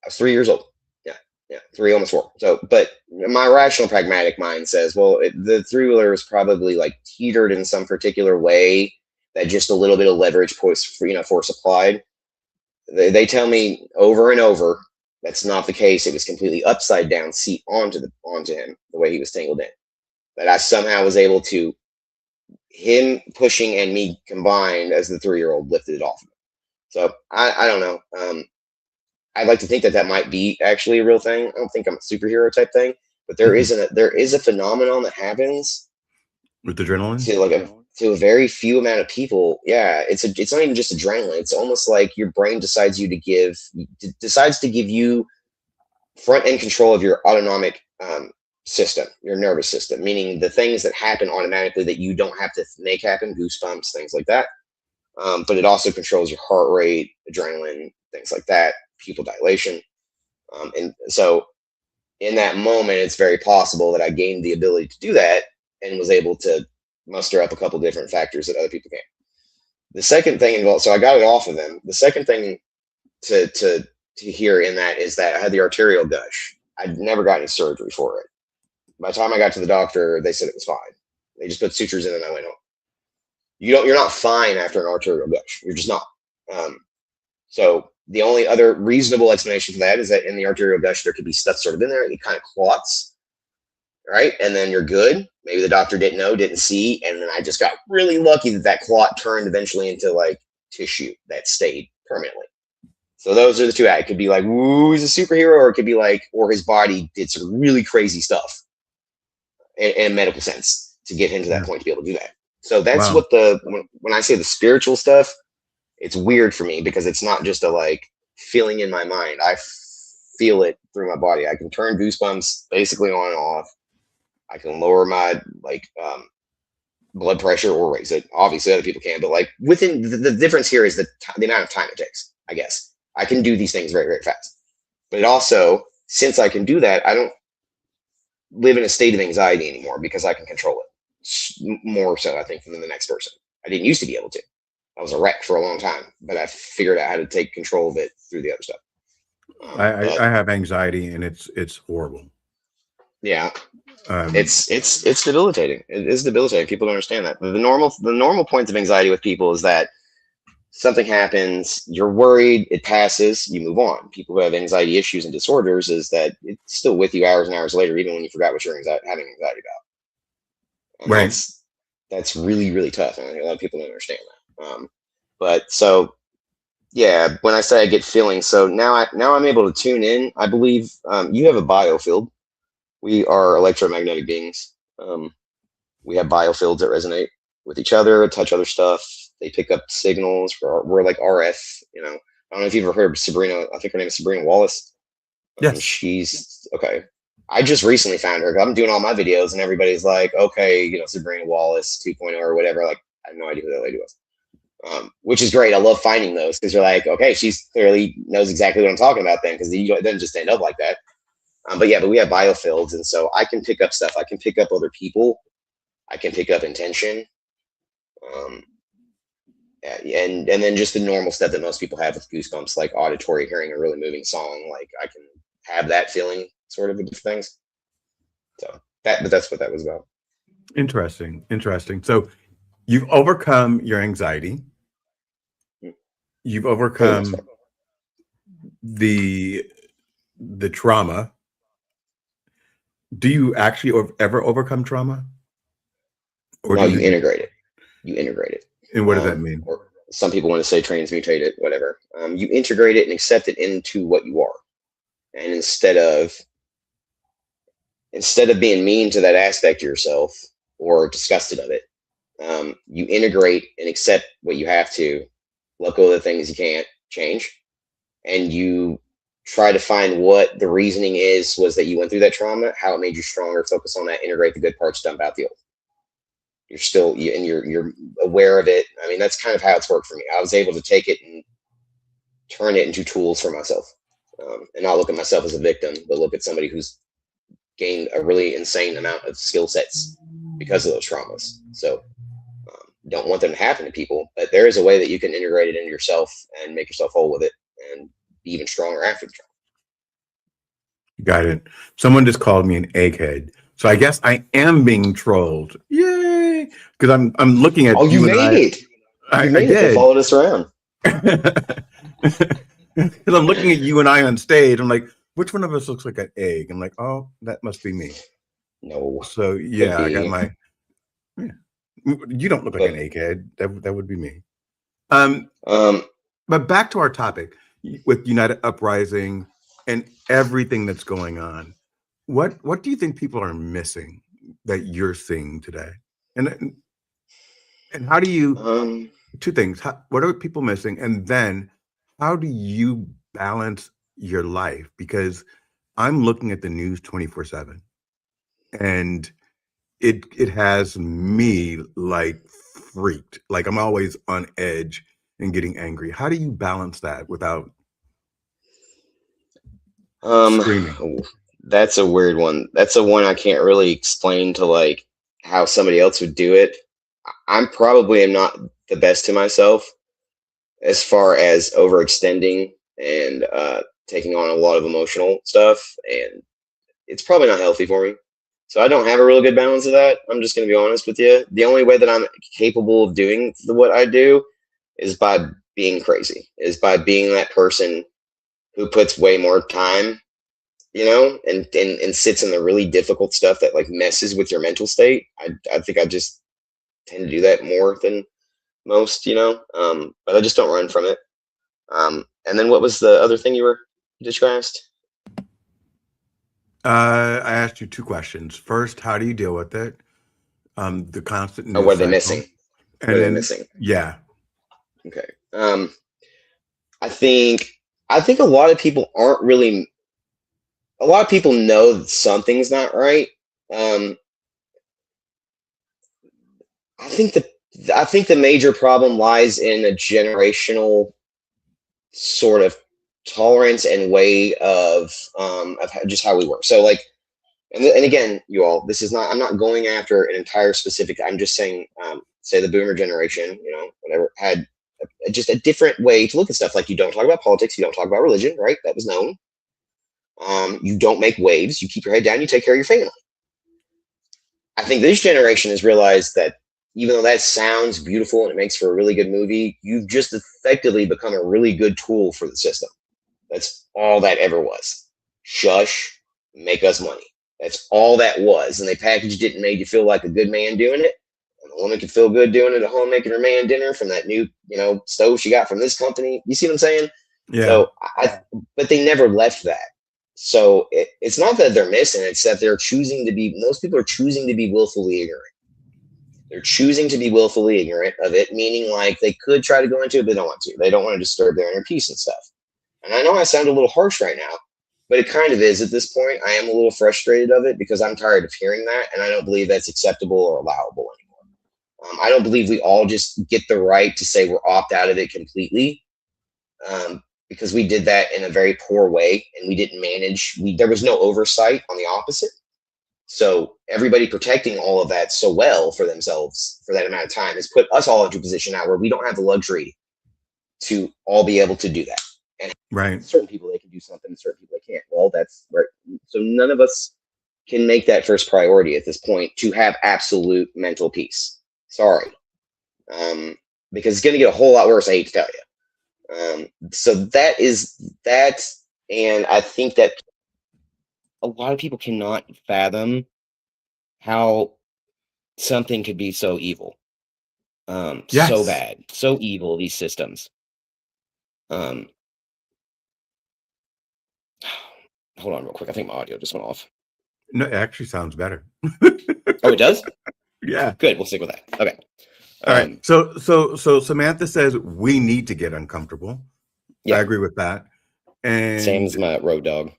I was 3 years old. Yeah, 3, almost 4. So, but my rational, pragmatic mind says, well, the 3-wheeler is probably like teetered in some particular way that just a little bit of leverage force applied. They tell me over and over that's not the case. It was completely upside down seat onto him, the way he was tangled in. That I somehow was able to, him pushing and me combined as the 3-year-old lifted it off of him. So I don't know. I'd like to think that might be actually a real thing. I don't think I'm a superhero type thing, but there is a phenomenon that happens with adrenaline to a very few amount of people. Yeah, it's not even just adrenaline. It's almost like your brain decides to give you front end control of your autonomic system, your nervous system, meaning the things that happen automatically that you don't have to make happen, goosebumps, things like that. But it also controls your heart rate, adrenaline, things like that, pupil dilation. And so in that moment, it's very possible that I gained the ability to do that and was able to muster up a couple different factors that other people can't. The second thing involved, so I got it off of them. The second thing to hear in that is that I had the arterial gush. I'd never got any surgery for it. By the time I got to the doctor, they said it was fine. They just put sutures in and I went home. You're not fine after an arterial gush. You're just not. So the only other reasonable explanation for that is that in the arterial gush, there could be stuff sort of in there. It kind of clots, right? And then you're good. Maybe the doctor didn't know, didn't see. And then I just got really lucky that clot turned eventually into like tissue that stayed permanently. So those are the two. It could be like, ooh, he's a superhero, or it could be like, or his body did some really crazy stuff in a medical sense to get him to that point to be able to do that. So that's what when I say the spiritual stuff, it's weird for me because it's not just a like feeling in my mind. I feel it through my body. I can turn goosebumps basically on and off. I can lower my blood pressure or raise it. Obviously other people can, but like within the difference here is the amount of time it takes, I guess. I can do these things very, very fast. But it also, since I can do that, I don't live in a state of anxiety anymore because I can control it. more so, I think, than the next person. I didn't used to be able to. I was a wreck for a long time, but I figured out how to take control of it through the other stuff. I have anxiety, and it's horrible. Yeah, it's debilitating. It is debilitating. People don't understand that. The normal points of anxiety with people is that something happens, you're worried, it passes, you move on. People who have anxiety issues and disorders is that it's still with you hours and hours later, even when you forgot what you're having anxiety about. And Right. that's really, really tough. And a lot of people don't understand that. But so, yeah, when I say I get feelings, so now I'm able to tune in. I believe you have a biofield. We are electromagnetic beings. We have biofields that resonate with each other, touch other stuff. They pick up signals. We're like RF. You know, I don't know if you've ever heard of Sabrina. I think her name is Sabrina Wallace. Yes. She's okay. I just recently found her. I'm doing all my videos, and everybody's like, okay, you know, Sabrina Wallace 2.0 or whatever. Like, I have no idea who that lady was. Which is great. I love finding those because you're like, okay, she's clearly knows exactly what I'm talking about then, because it doesn't just end up like that. But we have biofields, and so I can pick up stuff. I can pick up other people. I can pick up intention. And then just the normal stuff that most people have with goosebumps, like auditory, hearing a really moving song. Like I can have that feeling sort of with different things. So that's what that was about. Interesting. So you've overcome your anxiety. You've overcome the trauma. Do you actually ever overcome trauma? Or no, you integrate it. You integrate it. And what does that mean? Or some people want to say transmutate it, whatever. You integrate it and accept it into what you are. And instead of being mean to that aspect of yourself or disgusted of it, you integrate and accept what you have to, let go of the things you can't change, and you try to find what the reasoning was that you went through that trauma, how it made you stronger, focus on that, integrate the good parts, dump out the old. You're aware of it. I mean, that's kind of how it's worked for me. I was able to take it and turn it into tools for myself, and not look at myself as a victim, but look at somebody who's gained a really insane amount of skill sets because of those traumas. So don't want them to happen to people, but there is a way that you can integrate it into yourself and make yourself whole with it and be even stronger after the trauma. Got it. Someone just called me an egghead. So I guess I am being trolled. Yay! Because I'm looking at you made it. I made did. it. They followed us around. Because I'm looking at you and I on stage. I'm like, which one of us looks like an egg? I'm like, oh, that must be me. No. So yeah, I got my. Yeah. You don't look like an egghead. That would be me. But back to our topic with United Uprising and everything that's going on. What do you think people are missing that you're seeing today? And how do you two things? What are people missing? And then how do you balance your life? Because I'm looking at the news 24/7, and it has me like freaked. Like I'm always on edge and getting angry. How do you balance that without screaming? That's a weird one. That's a one I can't really explain to like how somebody else would do it. I'm probably am not the best to myself as far as overextending and taking on a lot of emotional stuff, and it's probably not healthy for me. So I don't have a really good balance of that. I'm just going to be honest with you. The only way that I'm capable of doing what I do is by being crazy, is by being that person who puts way more time, you know, and sits in the really difficult stuff that like messes with your mental state. I think I just tend to do that more than most, you know, but I just don't run from it. And then what was the other thing you asked? I asked you two questions. First, how do you deal with it? The constant news what are they cycle. missing? And what are then, they missing? Yeah. Okay. I think a lot of people aren't really. A lot of people know that something's not right. I think the major problem lies in a generational sort of tolerance and way of just how we work. So like And again, you all, this is not, I'm not going after an entire specific, I'm just saying, say the boomer generation, whatever, had just a different way to look at stuff. Like, you don't talk about politics, you don't talk about religion, right? That was known. You don't make waves, you keep your head down, you take care of your family. I think this generation has realized that even though that sounds beautiful and it makes for a really good movie, you've just effectively become a really good tool for the system. That's all that ever was. Shush, make us money. That's all that was. And they packaged it and made you feel like a good man doing it. And the woman could feel good doing it at home, making her man dinner from that new, stove she got from this company. You see what I'm saying? Yeah. So, but they never left that. So it's not that they're missing, it's that they're choosing to be, most people are choosing to be willfully ignorant. They're choosing to be willfully ignorant of it, meaning like they could try to go into it, but they don't want to. They don't want to disturb their inner peace and stuff. And I know I sound a little harsh right now, but it kind of is at this point. I am a little frustrated of it because I'm tired of hearing that, and I don't believe that's acceptable or allowable anymore. I don't believe we all just get the right to say we're opt out of it completely, because we did that in a very poor way, and we didn't manage. There was no oversight on the opposite. So everybody protecting all of that so well for themselves for that amount of time has put us all into a position now where we don't have the luxury to all be able to do that. And Right. certain people, they can do something, and certain people they can't. Well, that's right. So none of us can make that first priority at this point to have absolute mental peace. Sorry. Because it's going to get a whole lot worse, I hate to tell you. So that is that. And I think that a lot of people cannot fathom how something could be so evil. Yes. So bad, so evil, these systems. Hold on real quick. I think my audio just went off. No, it actually sounds better. Oh, it does? Yeah. Good. We'll stick with that. Okay. All right. So Samantha says we need to get uncomfortable. Yeah. I agree with that. And same as my road dog.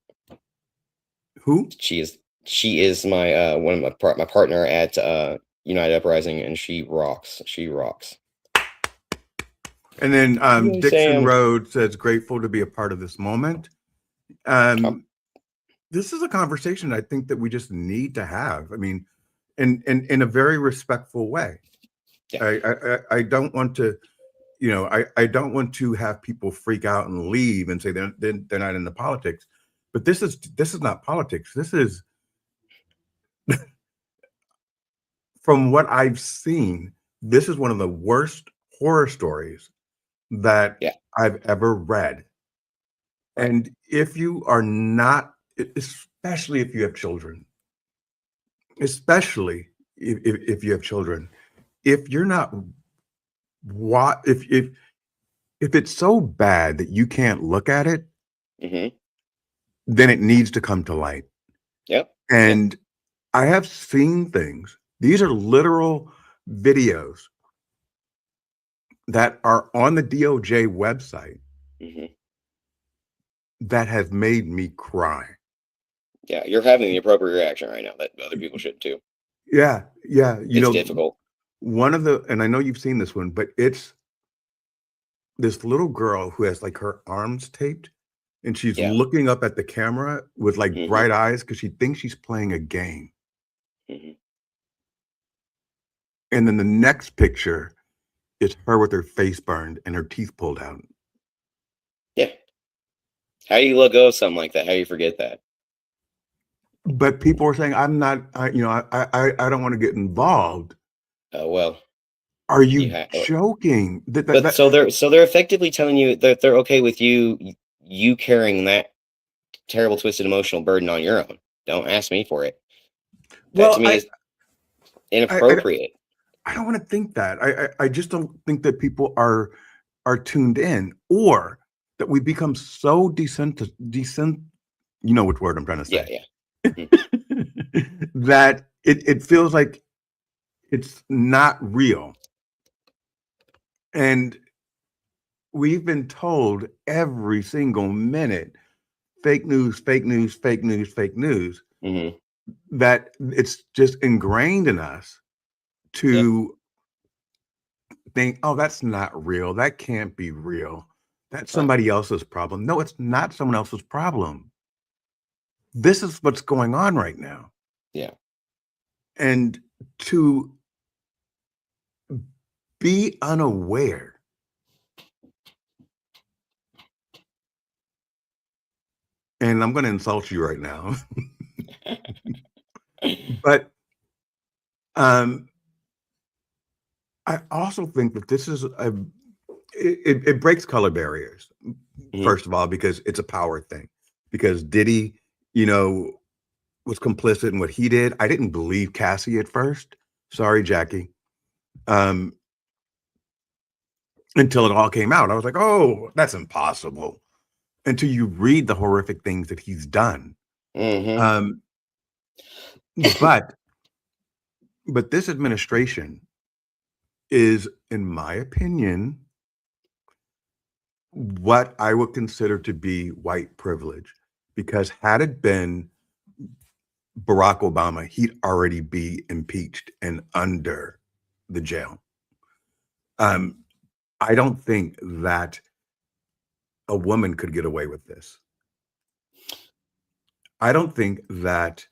Who? She is my one of my partner at United Uprising, and she rocks. She rocks. And then Yay, Dixon Sam. Road says grateful to be a part of this moment. This is a conversation I think that we just need to have. I mean, in a very respectful way. Yeah. I don't want to, I don't want to have people freak out and leave and say they're not into politics. But this is not politics. This is, from what I've seen, this is one of the worst horror stories that I've ever read. And if you are not, especially if you have children, if you have children, if you're not, if it's so bad that you can't look at it, then it needs to come to light. Yep. And I have seen things. These are literal videos that are on the DOJ website that have made me cry. Yeah, you're having the appropriate reaction right now that other people should too. Yeah. It's difficult. One of the, and I know you've seen this one, but it's this little girl who has like her arms taped, and she's looking up at the camera with like bright eyes because she thinks she's playing a game. And then the next picture is her with her face burned and her teeth pulled out. Yeah. How do you let go of something like that? How do you forget that? But people are saying, I'm not, I don't want to get involved. Oh, well. Are you joking? So they're effectively telling you that they're okay with you carrying that terrible, twisted emotional burden on your own. Don't ask me for it. That to me is inappropriate. I don't want to think that. I just don't think that people are tuned in, or that we become so you know which word I'm trying to say. Yeah. That it feels like it's not real. And we've been told every single minute, fake news, fake news, fake news, fake news, that it's just ingrained in us to think, oh, that's not real. That can't be real. That's somebody else's problem. No, it's not someone else's problem. This is what's going on right now. Yeah. And to be unaware and I'm going to insult you right now, but I also think that this is it breaks color barriers. First of all, because it's a power thing. Because Diddy, you know, was complicit in what he did. I didn't believe Cassie at first. Sorry, Jackie. Until it all came out, I was like, "Oh, that's impossible." Until you read the horrific things that he's done. Um, but this administration is, in my opinion, what I would consider to be white privilege. Because had it been Barack Obama, he'd already be impeached and under the jail. I don't think that a woman could get away with this. I don't think that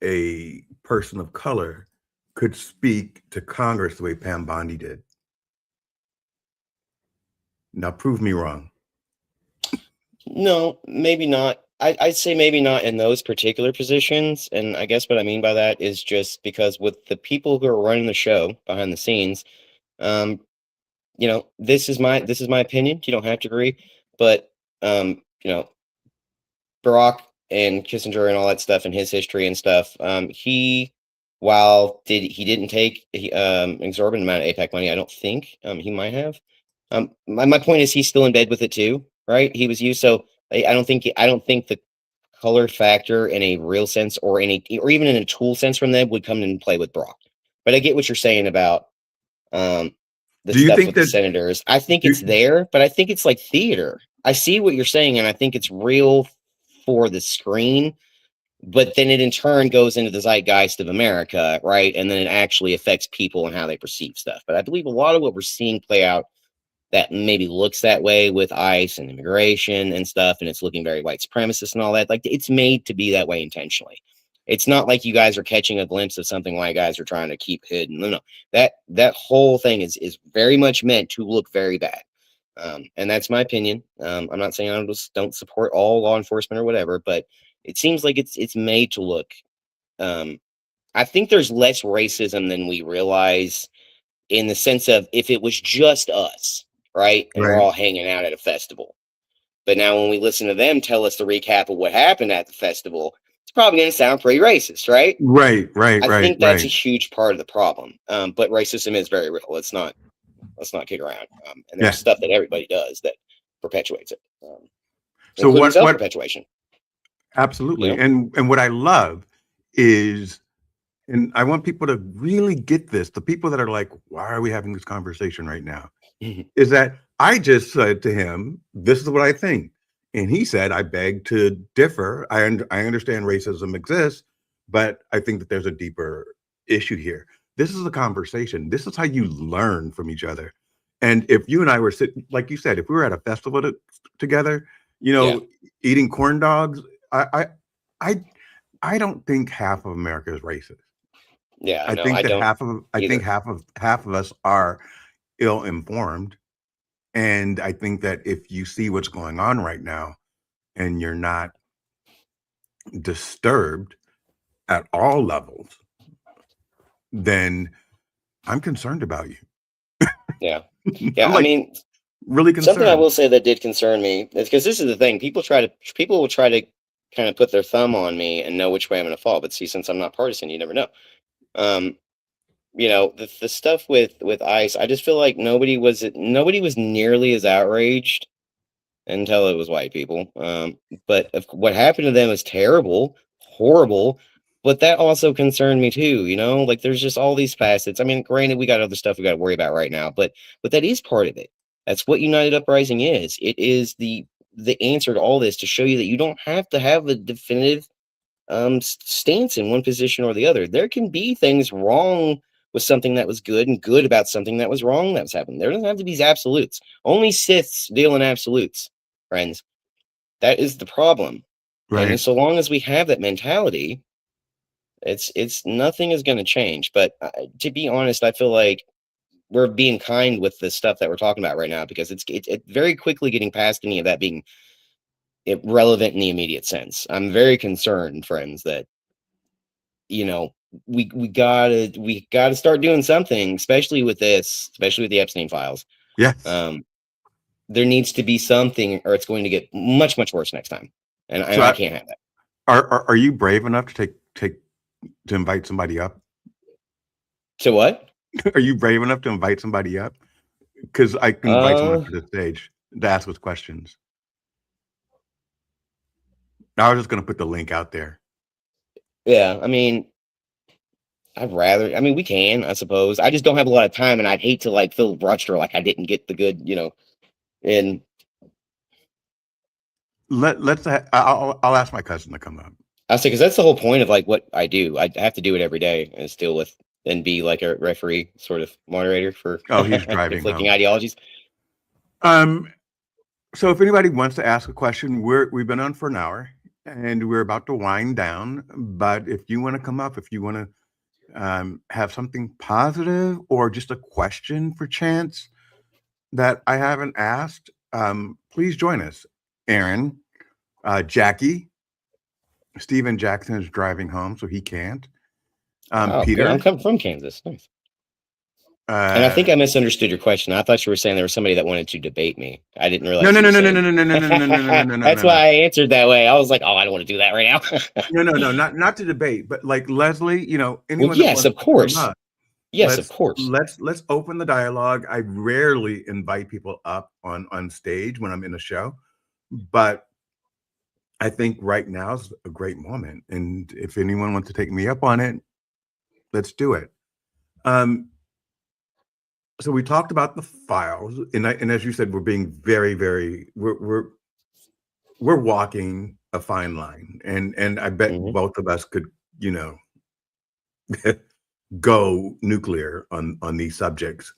a person of color could speak to Congress the way Pam Bondi did. Now, prove me wrong. No, maybe not. I'd say maybe not in those particular positions. And I guess what I mean by that is just because with the people who are running the show behind the scenes, you know, this is my opinion. You don't have to agree, but you know, Barack and Kissinger and all that stuff and his history and stuff. He, while he didn't take exorbitant amount of APAC money, I don't think he might have. My point is he's still in bed with it too, right? He was used, so I don't think the color factor in a real sense or even in a tool sense from them would come into play with Brock. But I get what you're saying about the Do you stuff think with the that senators. I think do, it's there, but I think it's like theater. I see what you're saying, and I think it's real for the screen, but then it in turn goes into the zeitgeist of America, right? And then it actually affects people and how they perceive stuff. But I believe a lot of what we're seeing play out that maybe looks that way with ICE and immigration and stuff, and it's looking very white supremacist and all that. Like, it's made to be that way intentionally. It's not like you guys are catching a glimpse of something white guys are trying to keep hidden. No, no, that whole thing is very much meant to look very bad. And that's my opinion. I'm not saying I just don't support all law enforcement or whatever, but it seems like it's made to look. I think there's less racism than we realize, in the sense of if it was just us, right, and we're right, all hanging out at a festival. But now when we listen to them tell us the recap of what happened at the festival, it's probably going to sound pretty racist, right? right, I right, think that's a right. huge part of the problem. But racism is very real. Let's not kid around. And there's Yeah. stuff that everybody does that perpetuates it, So including what? self-perpetuation. You Absolutely. know? And what I love is, and I want people to really get this. The people that are like, "Why are we having this conversation right now?" Is that I just said to him, "This is what I think," and he said, "I beg to differ. I understand racism exists, but I think that there's a deeper issue here." This is a conversation. This is how you learn from each other. And if you and I were sitting, like you said, if we were at a festival together, you Yeah. know, eating corn dogs, I, I, I don't think half of America is racist. Yeah. I No, think I that don't either. half of us are ill informed, and I think that if you see what's going on right now and you're not disturbed at all levels, then I'm concerned about you. Yeah. Yeah. I'm I like mean, really something I concerned. will say that did concern me is because this is the thing. People will try to kind of put their thumb on me and know which way I'm going to fall. But see, since I'm not partisan, you never know. Um, you know, the stuff with ICE, I just feel like nobody was nearly as outraged until it was white people. But what happened to them is terrible, horrible. But that also concerned me too. You know, like there's just all these facets. I mean, granted, we got other stuff we got to worry about right now, but that is part of it. That's what United Uprising is. It is the answer to all this, to show you that you don't have to have a definitive stance in one position or the other. There can be things wrong with something that was good and good about something that was wrong that was happening. There doesn't have to be absolutes. Only Siths deal in absolutes, friends. That is the problem. And Right. so long as we have that mentality, It's nothing is going to change. But to be honest, I feel like we're being kind with the stuff that we're talking about right now, because it's very quickly getting past any of that being relevant in the immediate sense. I'm very concerned, friends, that we gotta start doing something, especially with the Epstein files. Yes. There needs to be something, or it's going to get much, much worse next time. And So I can't have that. Are you brave enough to to invite somebody up? So what? Are you brave enough to invite somebody up? Because I can invite someone up to the stage to ask us questions. I was just going to put the link out there. Yeah, I mean, we can, I suppose. I just don't have a lot of time, and I'd hate to like feel rushed or like I didn't get the good, and I'll ask my cousin to come up. I'll say, because that's the whole point of like what I do. I have to do it every day and deal with and be like a referee sort of moderator for He's driving conflicting home. ideologies. So if anybody wants to ask a question, we've been on for an hour and we're about to wind down. But if you want to come up, if you want to have something positive or just a question for Chance that I haven't asked, please join us. Aaron, Jackie, Steven Jackson is driving home, so he can't. Peter, good. I'm coming from Kansas. Nice. And I think I misunderstood your question. I thought you were saying there was somebody that wanted to debate me. I didn't realize. No. That's why I answered that way. I was like, oh, I don't want to do that right now. No, not to debate, but like Leslie, anyone. Yes, of course. Yes, of course. Let's open the dialogue. I rarely invite people up on stage when I'm in a show, but I think right now is a great moment. And if anyone wants to take me up on it, let's do it. So we talked about the files, and as you said, we're being very, very we're walking a fine line, and I bet both of us could, go nuclear on these subjects.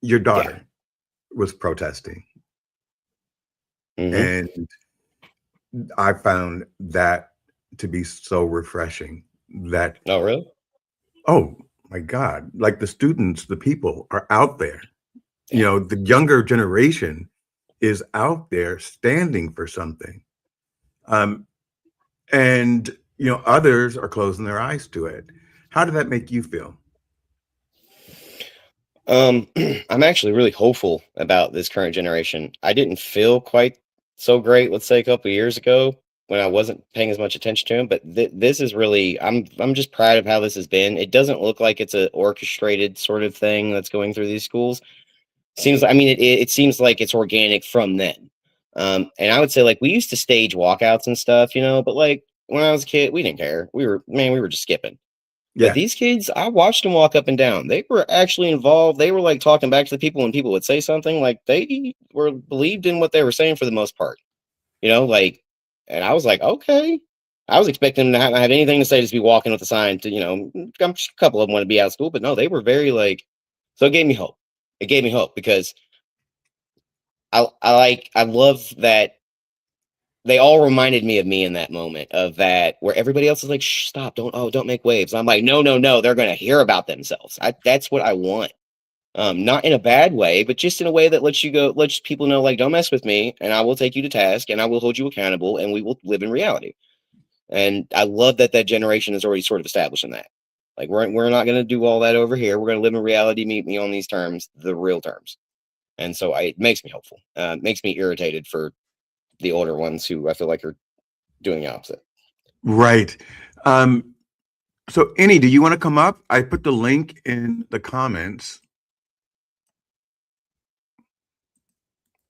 Your daughter was protesting, and I found that to be so refreshing. That oh really? Oh my God! Like the students, the people are out there. The younger generation is out there standing for something, and others are closing their eyes to it. How did that make you feel? I'm actually really hopeful about this current generation. I didn't feel quite so great, let's say, a couple of years ago when I wasn't paying as much attention to him. But this is really, I'm just proud of how this has been. It doesn't look like it's an orchestrated sort of thing that's going through these schools. It seems like it's organic from then. And I would say, like, we used to stage walkouts and stuff, but like when I was a kid, we didn't care. We were just skipping. Yeah. But these kids, I watched them walk up and down. They were actually involved. They were like talking back to the people when people would say something. Like they were believed in what they were saying for the most part, and I was like, okay. I was expecting them to not have anything to say, just be walking with a sign to, a couple of them want to be out of school, but no, they were very so it gave me hope. It gave me hope because I love that they all reminded me of me in that moment of that where everybody else is like, shh, stop, don't make waves. I'm like, no, they're going to hear about themselves. That's what I want. Not in a bad way, but just in a way that lets people know, like, don't mess with me and I will take you to task and I will hold you accountable and we will live in reality. And I love that generation is already sort of establishing that. Like, we're not going to do all that over here. We're going to live in reality, meet me on these terms, the real terms. And so it makes me hopeful. It makes me irritated for the older ones who I feel like are doing the opposite. Right. So Annie, do you want to come up? I put the link in the comments.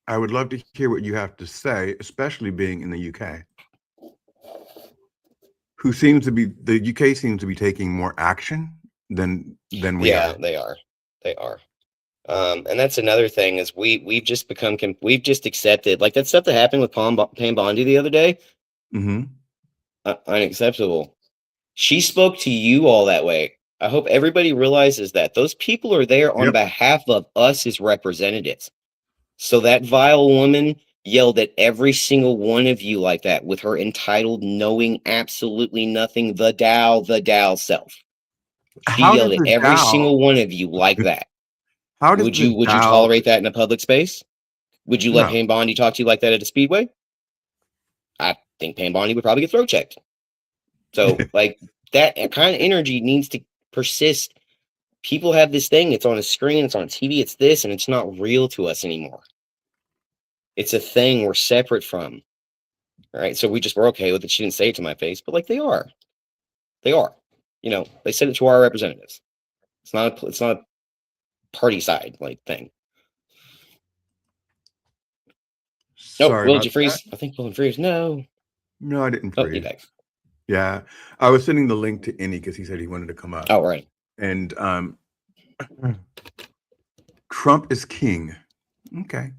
I would love to hear what you have to say, especially being in the UK. The UK seems to be taking more action than we are. Yeah, they are. And that's another thing is we've just accepted, like, that stuff that happened with Pam Bondi the other day. Unacceptable. She spoke to you all that way. I hope everybody realizes that those people are there on behalf of us as representatives. So that vile woman yelled at every single one of you like that with her entitled knowing absolutely nothing, the Dow self. She How does yelled at the every Dow? single one of you like that. How does Would the you Dow? tolerate that in a public space? Would you let No. Payne Bondi talk to you like that at a speedway? I think Payne Bondi would probably get throat checked. So like that kind of energy needs to persist. People have this thing, it's on a screen, it's on TV, it's this, and it's not real to us anymore. It's a thing we're separate from. All right. So we're okay with it. She didn't say it to my face, but like they are. They are. You know, they said it to our representatives. It's not a party side like thing. Nope. Sorry Will, did about you that. freeze? I think Will and freeze. No. No, I didn't Oh, you freeze. back. Yeah, I was sending the link to Innie because he said he wanted to come up. Oh, right. And Trump is king. Okay.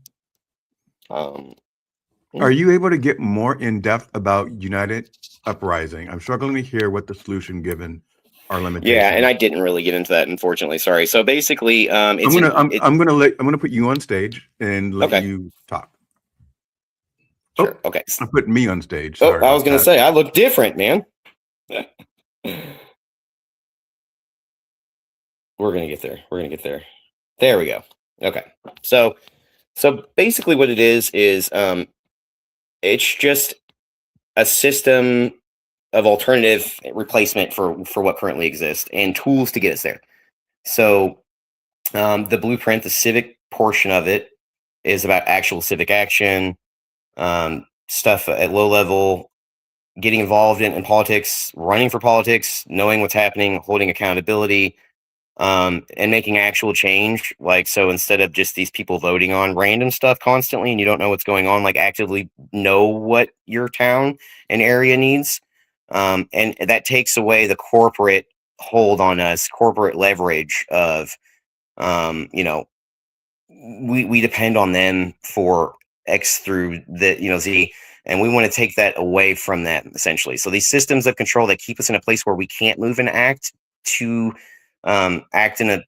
Are you able to get more in depth about United Uprising? I'm struggling to hear what the solution given our limitations. Yeah, and I didn't really get into that, unfortunately. Sorry. So basically, I'm gonna put you on stage and let Okay. you talk. Sure. Okay. I'm putting me on stage. Oh, Sorry I was about gonna that. say I look different, man. We're gonna get there. We're gonna get there. There we go. Okay. So basically, what it is it's just a system of alternative replacement for what currently exists and tools to get us there. So the blueprint, the civic portion of it, is about actual civic action, stuff at low level, getting involved in politics, running for politics, knowing what's happening, holding accountability, and making actual change. Like, so instead of just these people voting on random stuff constantly and you don't know what's going on, like actively know what your town and area needs. And that takes away the corporate hold on us, corporate leverage of, you know, we depend on them for X through the, you know, Z, and we want to take that away from them essentially. So these systems of control that keep us in a place where we can't move and act to act in a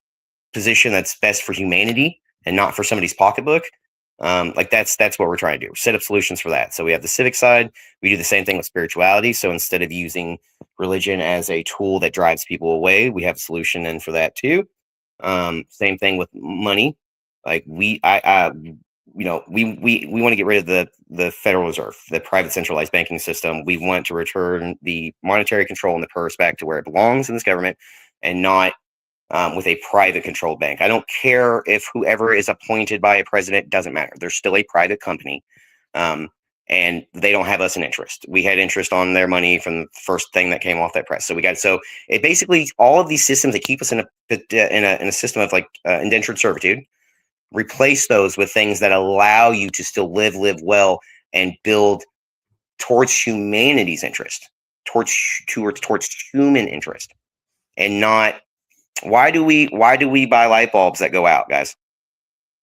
position that's best for humanity and not for somebody's pocketbook. Like that's what we're trying to do. Set up solutions for that. So we have the civic side. We do the same thing with spirituality. So instead of using religion as a tool that drives people away, we have a solution in for that too. Same thing with money. Like we want to get rid of the Federal Reserve, the private centralized banking system. We want to return the monetary control in the purse back to where it belongs in this government, and not with a private controlled bank. I don't care if whoever is appointed by a president, doesn't matter. They're still a private company. And they don't have us an interest. We had interest on their money from the first thing that came off that press. So it basically, all of these systems that keep us in a system of like indentured servitude, replace those with things that allow you to still live well and build towards humanity's interest, towards human interest, and not. Why do we buy light bulbs that go out, guys?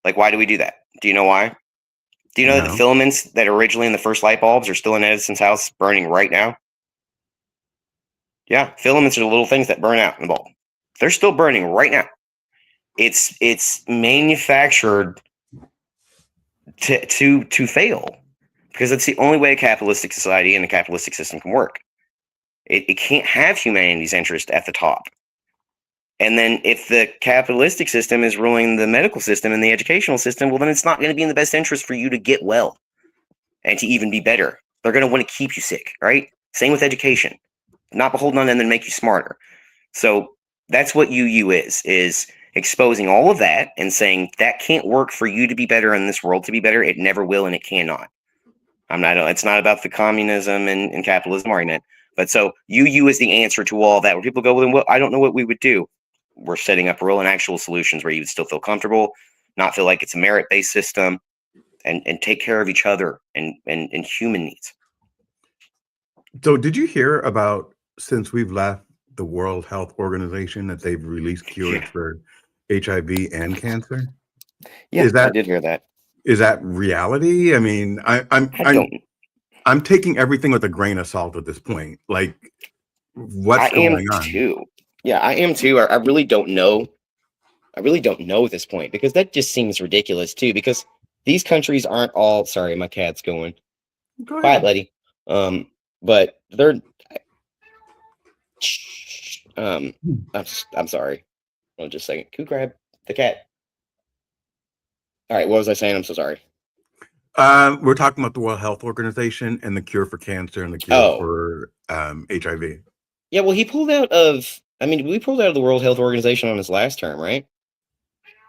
Like, why do we do that? Do you know why? Do you know that the filaments that are originally in the first light bulbs are still in Edison's house burning right now? Yeah, filaments are the little things that burn out in the bulb. They're still burning right now. It's manufactured to fail, because it's the only way a capitalistic society and a capitalistic system can work. It can't have humanity's interest at the top. And then if the capitalistic system is ruling the medical system and the educational system, well, then it's not going to be in the best interest for you to get well and to even be better. They're going to want to keep you sick, right? Same with education. Not beholden on them and make you smarter. So that's what UU is exposing all of that and saying that can't work for you to be better in this world to be better. It never will, and it cannot. It's not about the communism and capitalism argument. But so UU is the answer to all that, where people go, well, I don't know what we would do. We're setting up real and actual solutions where you would still feel comfortable, not feel like it's a merit-based system, and take care of each other and human needs. So did you hear about, since we've left the World Health Organization, that they've released cures for HIV and cancer? Yeah, I did hear that. Is that reality? I mean, I'm taking everything with a grain of salt at this point. Like, what's going on? Too. Yeah, I am too. I really don't know. I really don't know at this point, because that just seems ridiculous too. Because these countries aren't all. Sorry, my cat's going. Go Quiet, ahead. lady. But they're. I'm sorry. Hold on just a second. Who grabbed the cat? All right, what was I saying? I'm so sorry. We're talking about the World Health Organization and the cure for cancer and the cure Oh, for HIV. yeah. Well, he pulled out of. I mean, we pulled out of the World Health Organization on his last term, right?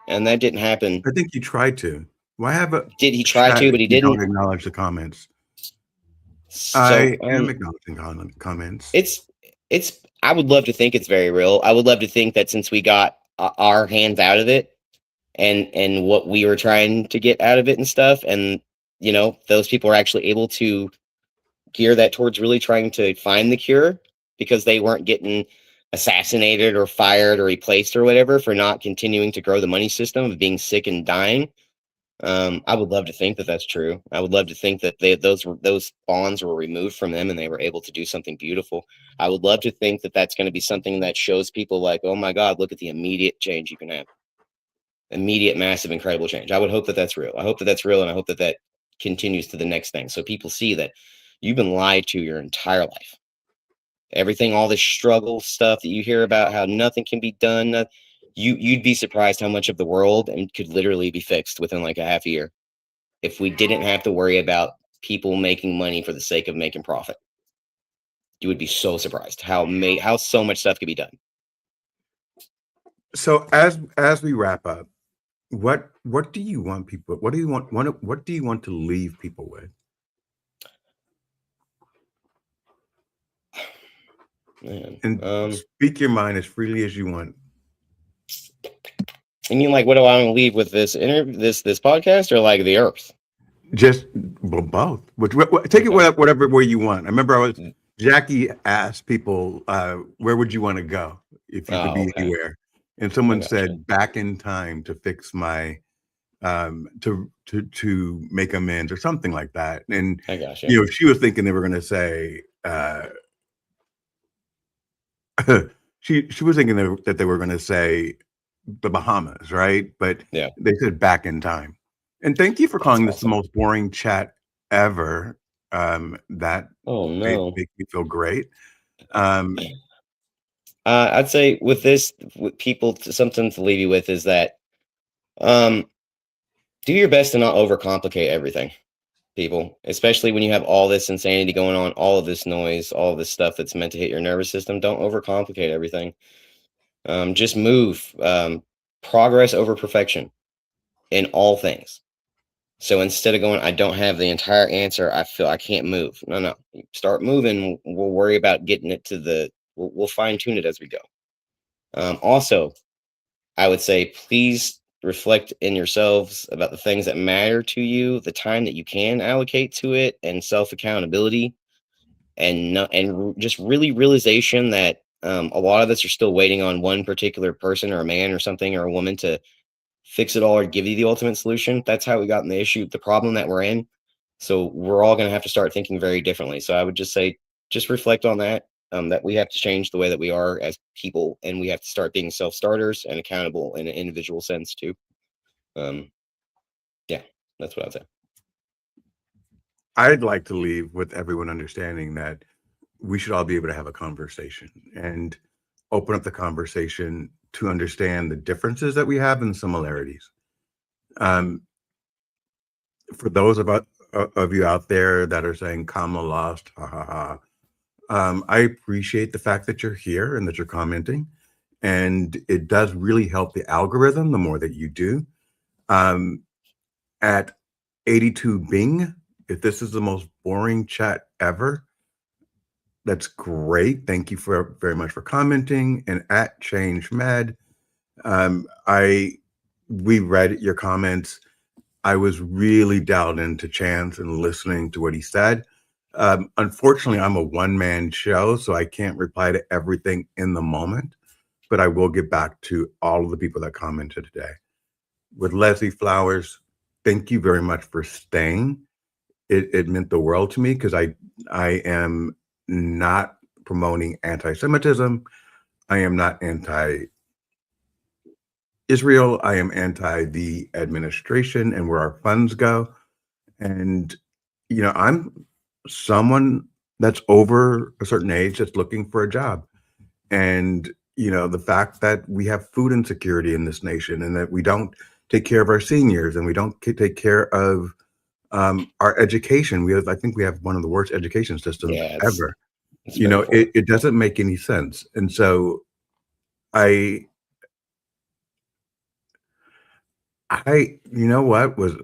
And that didn't happen. I think you tried to. Why have a Did he try chat to? if But he you don't didn't. acknowledge the comments? So I am acknowledging comments. it's. I would love to think it's very real. I would love to think that since we got our hands out of it, and what we were trying to get out of it and stuff, and those people are actually able to gear that towards really trying to find the cure because they weren't getting assassinated or fired or replaced or whatever for not continuing to grow the money system of being sick and dying. I would love to think that that's true. I would love to think that those bonds were removed from them and they were able to do something beautiful. I would love to think that that's going to be something that shows people like, oh my God, look at the immediate change you can have. Immediate, massive, incredible change. I would hope that that's real. I hope that that's real, and I hope that that continues to the next thing. So people see that you've been lied to your entire life. Everything, all this struggle stuff that you hear about, how nothing can be done. You'd be surprised how much of the world and could literally be fixed within like a half a year if we didn't have to worry about people making money for the sake of making profit. You would be so surprised how so much stuff could be done. So as we wrap up, what do you want people? What do you want to leave people with? Man, And speak your mind as freely as you want. I mean, like, what do I want to leave with this this podcast, or like the Earth? Just both. Take it whatever way you want. I remember Jackie asked people, where would you want to go if you could be anywhere? And someone said back in time to fix my to make amends or something like that. And I got you. She was thinking they were going to say she was thinking that they were going to say the Bahamas, right? But yeah, they said back in time. And thank you for calling this the most boring chat ever. That makes me feel great. I'd say with this, with people, something to leave you with is that do your best to not overcomplicate everything, people, especially when you have all this insanity going on, all of this noise, all of this stuff that's meant to hit your nervous system. Don't overcomplicate everything. Just move. Progress over perfection in all things. So instead of going, I don't have the entire answer, I feel I can't move. No. Start moving. We'll worry about getting it to we'll fine tune it as we go. Also, I would say, please reflect in yourselves about the things that matter to you, the time that you can allocate to it, and self accountability, and just really realization that a lot of us are still waiting on one particular person or a man or something or a woman to fix it all or give you the ultimate solution. That's how we got in the problem that we're in. So we're all going to have to start thinking very differently. So I would just say, just reflect on that, that we have to change the way that we are as people, and we have to start being self-starters and accountable in an individual sense too. Yeah, that's what I'd say. I'd like to leave with everyone understanding that we should all be able to have a conversation and open up the conversation to understand the differences that we have and similarities. For those of you out there that are saying Kamala lost, ha ha ha, I appreciate the fact that you're here and that you're commenting, and it does really help the algorithm the more that you do. At 82 Bing, if this is the most boring chat ever, that's great. Thank you very much for commenting. And at Change Med, we read your comments. I was really dialed into Chance and listening to what he said. Unfortunately, I'm a one-man show, so I can't reply to everything in the moment, but I will get back to all of the people that commented today. With Leslie Flowers, thank you very much for staying. It meant the world to me because I am not promoting anti-Semitism. I am not Israel, I am anti the administration and where our funds go. And, I'm someone that's over a certain age that's looking for a job. And, the fact that we have food insecurity in this nation and that we don't take care of our seniors and we don't take care of our education. I think we have one of the worst education systems Yeah, ever. it's very poor. It doesn't make any sense. And so I, you know what, was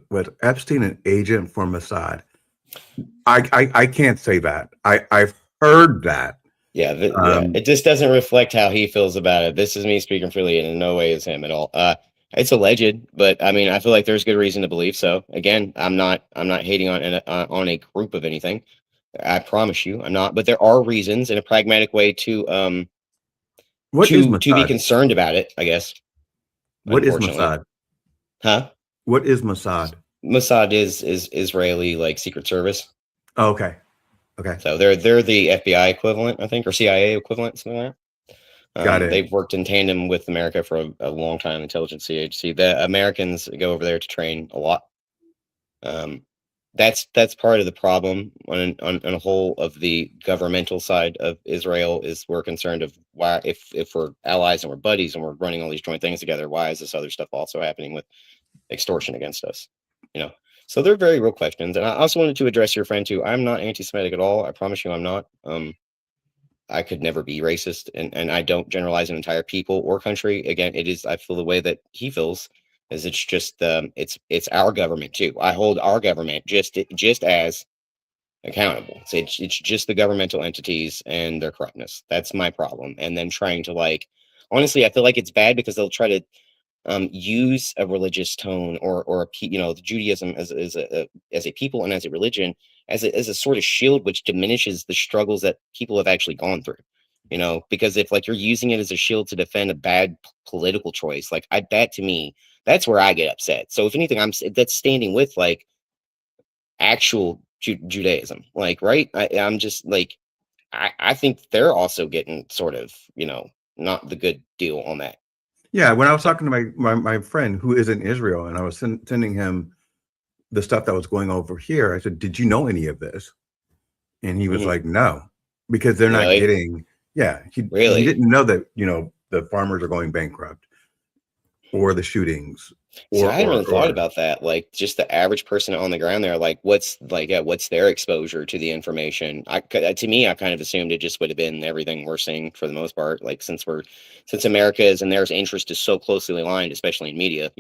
Epstein an agent for Mossad? I can't say that. I've heard that. Yeah, Um, it just doesn't reflect how he feels about it. This is me speaking freely, and in no way is him at all. It's alleged, but I mean, I feel like there's good reason to believe so. Again, I'm not hating on a group of anything. I promise you, I'm not. But there are reasons in a pragmatic way what is to be Mossad? concerned about it. I guess, What is unfortunately, Mossad? huh? What is Mossad? Mossad is Israeli like Secret Service. Oh, okay. Okay. So they're the FBI equivalent, I think, or CIA equivalent, something like that. Got it. They've worked in tandem with America for a long time, intelligence agency. The Americans go over there to train a lot. That's part of the problem on a whole of the governmental side of Israel is we're concerned of why if we're allies and we're buddies and we're running all these joint things together, why is this other stuff also happening with extortion against us? You know, so they're very real questions. And I also wanted to address your friend too. I'm not anti-Semitic at all. I promise you, I'm not. I could never be racist, and I don't generalize an entire people or country. Again, it is I feel the way that he feels is it's just it's our government too. I hold our government just as accountable. So it's just the governmental entities and their corruptness. That's my problem. And then trying to like honestly, I feel like it's bad because they'll try to use a religious tone or the Judaism as a people and as a religion as a sort of shield which diminishes the struggles that people have actually gone through. Because if like you're using it as a shield to defend a bad political choice, like that to me, that's where I get upset. So if anything, that's standing with like actual Judaism, like right. I'm just like I think they're also getting sort of not the good deal on that. Yeah, when I was talking to my friend who is in Israel, and I was sending him the stuff that was going over here, I said, "Did you know any of this?" And he was Mhm. like, "No," because they're not Really? getting. Yeah, he Really? didn't know that the farmers are going bankrupt or the shootings See, or I hadn't really thought or about that. Like, just the average person on the ground there, like, what's their exposure to the information? To me, I kind of assumed it just would have been everything we're seeing for the most part. Like, since America's and their interest is so closely aligned, especially in media.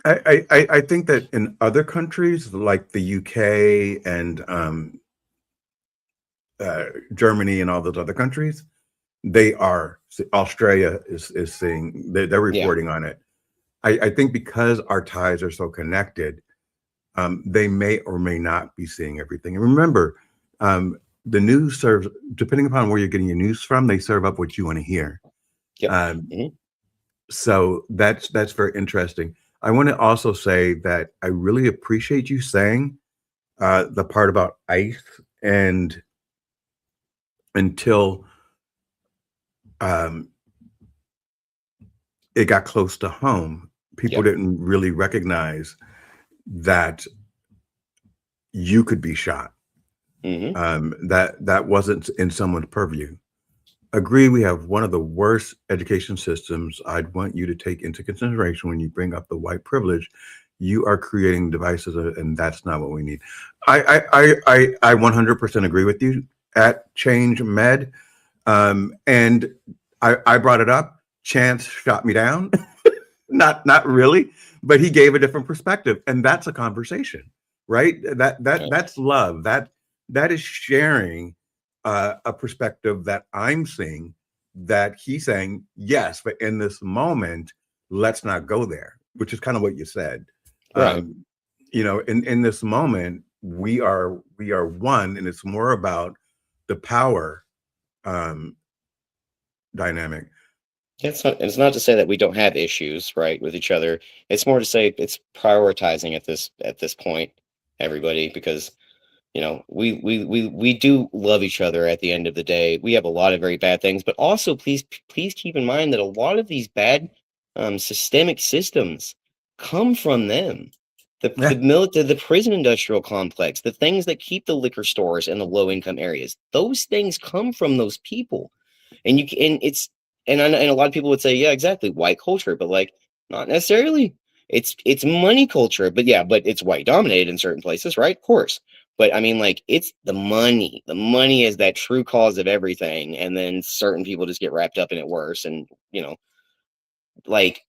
I think that in other countries like the UK and Germany and all those other countries, they are. Australia is seeing they're Yeah, reporting on it. I think because our ties are so connected, they may or may not be seeing everything. And remember, the news serves, depending upon where you're getting your news from, they serve up what you want to hear. yep, Um, hmm so that's very interesting. I want to also say that I really appreciate you saying the part about ICE and until um, it got close to home, people yep, didn't really recognize that you could be shot. hmm That wasn't in someone's purview. Agree, we have one of the worst education systems. I'd want you to take into consideration when you bring up the white privilege. You are creating devices, and that's not what we need. I 100% agree with you at Change Med, and I brought it up. Chance shot me down. Not really, but he gave a different perspective, and that's a conversation, right? That's love. That is sharing a perspective that I'm seeing that he's saying yes, but in this moment, let's not go there, which is kind of what you said. right. Um, in this moment, we are one, and it's more about the power um, dynamic. It's not to say that we don't have issues, right, with each other. It's more to say it's prioritizing at this point, everybody, because we do love each other at the end of the day. We have a lot of very bad things, but also please keep in mind that a lot of these bad systemic systems come from them. The Yeah. military, the prison industrial complex, the things that keep the liquor stores in the low income areas, those things come from those people. And and a lot of people would say, yeah, exactly, white culture, but like not necessarily. It's money culture, but yeah, but it's white dominated in certain places, right? Of course. But I mean, like, it's the money. The money is that true cause of everything, and then certain people just get wrapped up in it worse. And like,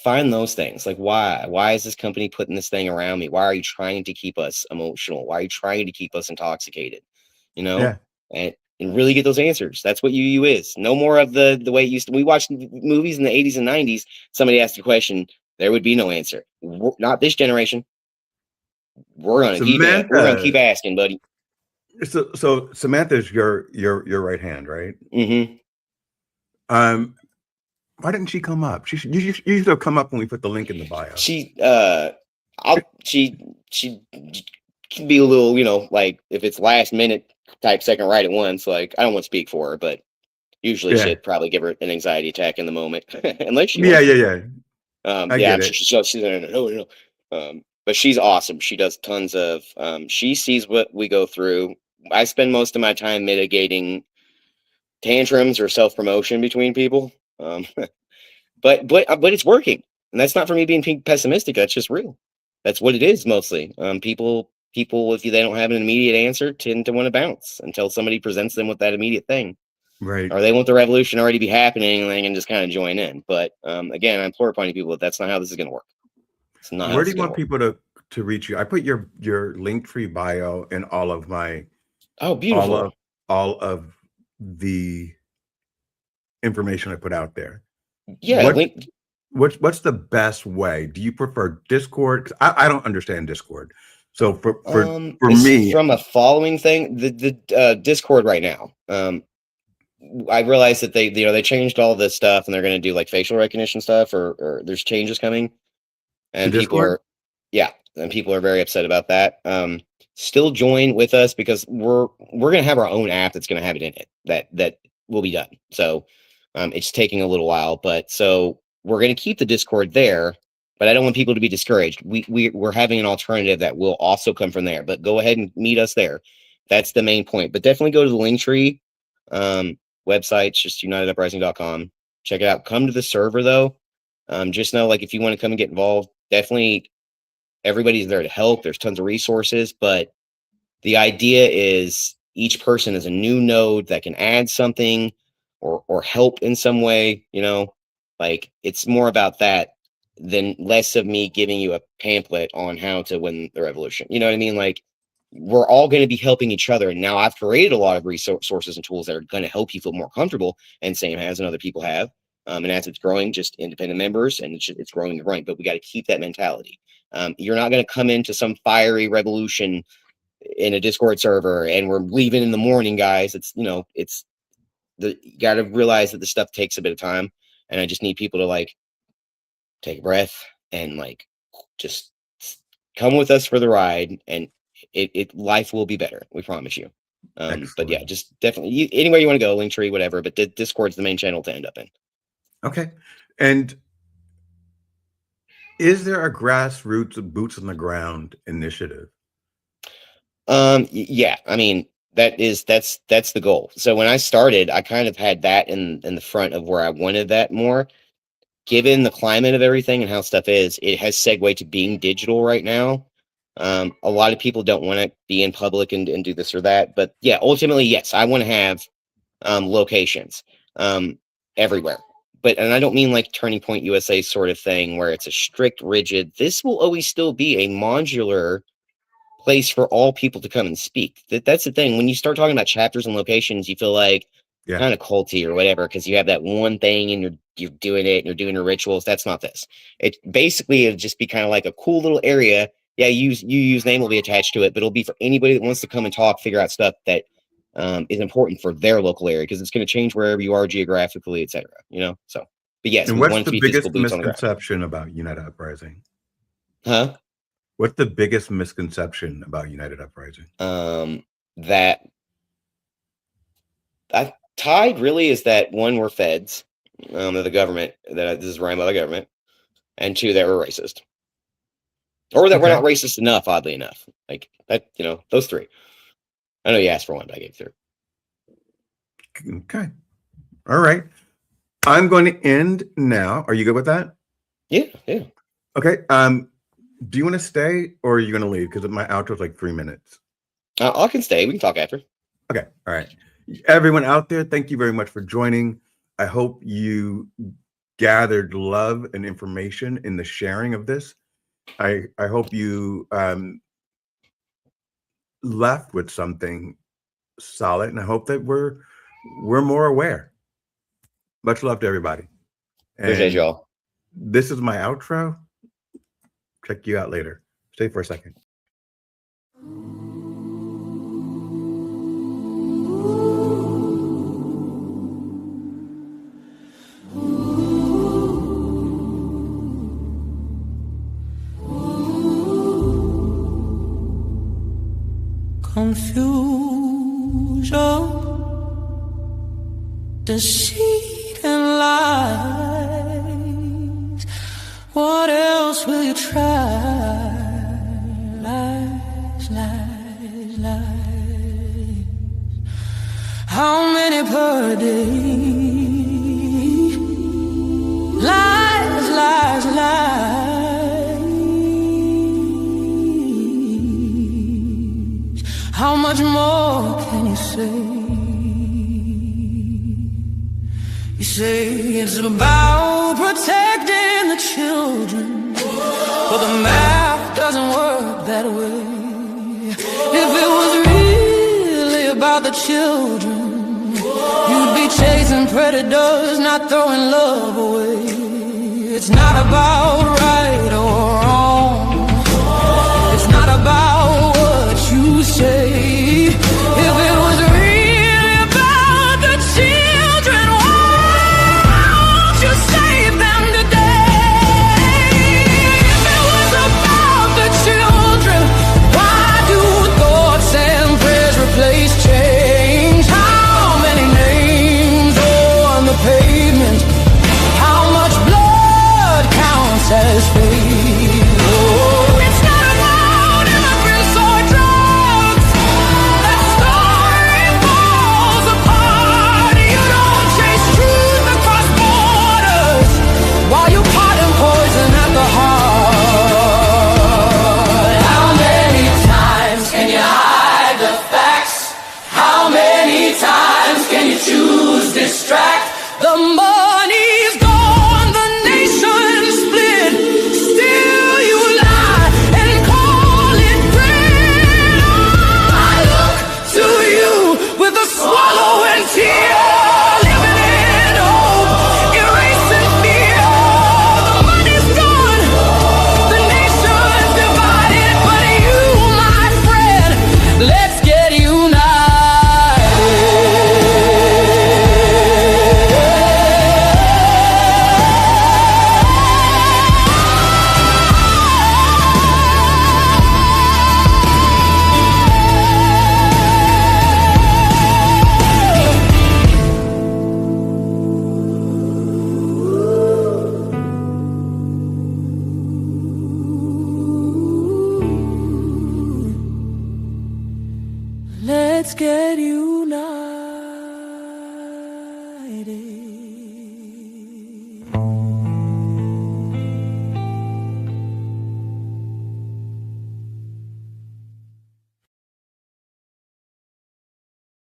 find those things. Like, why is this company putting this thing around me? Why are you trying to keep us emotional? Why are you trying to keep us intoxicated? You know, Yeah. and really get those answers. That's what UU is. No more of the way it used to. We watched movies in the 80s and 90s. Somebody asked a question, there would be no answer. Not this generation. We're gonna keep it. We're gonna keep Samantha. asking, buddy. So Samantha's your right hand, right? Mm-hmm. Um, why didn't she come up? She used to come up when we put the link in the bio. She she can be a little, like, if it's last minute type second right at once. Like, I don't want to speak for her, but usually Yeah. she'd probably give her an anxiety attack in the moment, unless she Yeah, wants yeah, to. yeah. I Yeah, get I'm sure it. she's in it. But she's awesome. She does tons of. She sees what we go through. I spend most of my time mitigating tantrums or self promotion between people. Um, but it's working, and that's not for me being pessimistic. That's just real. That's what it is mostly. People, if they don't have an immediate answer, tend to want to bounce until somebody presents them with that immediate thing, Right. or they want the revolution already be happening and they can just kind of join in. But again, I implore upon you people that that's not how this is going to work. It's not how Where this do is you going to want work. people to reach you? I put your Linktree bio in all of Oh, beautiful. all of the information I put out there. Yeah, What link. what's the best way? Do you prefer Discord? 'Cause I don't understand Discord. So for It's me, from a following thing. The Discord right now. I realized that they changed all this stuff and they're going to do like facial recognition stuff, or there's changes coming, to and people Discord? are, yeah, and people are very upset about that. Still join with us because we're going to have our own app that's going to have it in it that will be done. So it's taking a little while, but so we're going to keep the Discord there. But I don't want people to be discouraged. We're having an alternative that will also come from there. But go ahead and meet us there. That's the main point. But definitely go to the Linktree website, just uniteduprising.com. Check it out. Come to the server though. Just know, like, if you want to come and get involved, definitely everybody's there to help. There's tons of resources, but the idea is each person is a new node that can add something or help in some way, like, it's more about that than less of me giving you a pamphlet on how to win the revolution. You know what I mean? Like, we're all going to be helping each other. And now I've created a lot of resources and tools that are going to help you feel more comfortable, and Sam has and other people have. And as it's growing, just independent members, and it's growing and growing, but we got to keep that mentality. You're not going to come into some fiery revolution in a Discord server and we're leaving in the morning, guys. It's you got to realize that the stuff takes a bit of time, and I just need people to, like, take a breath and, like, just come with us for the ride, and life will be better. We promise you. But yeah, Excellent. just definitely anywhere you want to go, Linktree, whatever. But Discord's the main channel to end up in. Okay. And is there a grassroots boots on the ground initiative? Yeah, I mean, that's the goal. So when I started, I kind of had that in the front of where I wanted that more. Given the climate of everything and how stuff is, it has segued to being digital right now. A lot of people don't want to be in public and do this or that, but yeah, ultimately, yes, I want to have locations everywhere. And I don't mean like Turning Point USA sort of thing where it's a strict, rigid. This will always still be a modular place for all people to come and speak. That's the thing. When you start talking about chapters and locations, you feel like Yeah. kind of culty or whatever because you have that one thing and you're doing it and you're doing your rituals. That's not this. It basically it'll just be kind of like a cool little area. Yeah, use name will be attached to it, but it'll be for anybody that wants to come and talk, figure out stuff that is important for their local area, because it's going to change wherever you are geographically, etc. So, but yes, And we what's want it to the be physical biggest boots on the ground. misconception about United Uprising? Huh? What's the biggest misconception about United Uprising? That I tied really is that, one, we're feds. that the government, that this is run by the government, and 2, that we're racist. Or that we're not racist enough, oddly enough. Like, that, those 3. I know you asked for 1, but I gave 3. Okay. All right. I'm going to end now. Are you good with that? Yeah. Okay. Do you want to stay or are you going to leave? Because my outro is like 3 minutes. I can stay. We can talk after. Okay. All right. Everyone out there, thank you very much for joining. I hope you gathered love and information in the sharing of this. I hope you left with something solid, and I hope that we're more aware. Much love to everybody. Appreciate y'all. This is my outro. Check you out later. Stay for a second. Confusion, deceit and lies. What else will you try? Lies, lies, lies. How many per day? Lies, lies, lies. How much more can you say? You say it's about protecting the children, but the math doesn't work that way. If it was really about the children, you'd be chasing predators, not throwing love away. It's not about right or wrong. It's not about what you say. If it was really about the children, won't you save them today? If it was about the children, why do thoughts and prayers replace change? How many names on the pavement? How much blood counts as faith? Oh, it's not about immigrants or drugs. That story falls apart. You don't chase truth across borders while you pot and poison at the heart. How many times can you hide the facts? How many times can you choose distract? The money's gone, the nation's split. Still you lie and call it grit. I look to you with a swallowing tear, living in hope, erasing fear. The money's gone, the nation's divided, but you, my friend, let's get united. Let's get you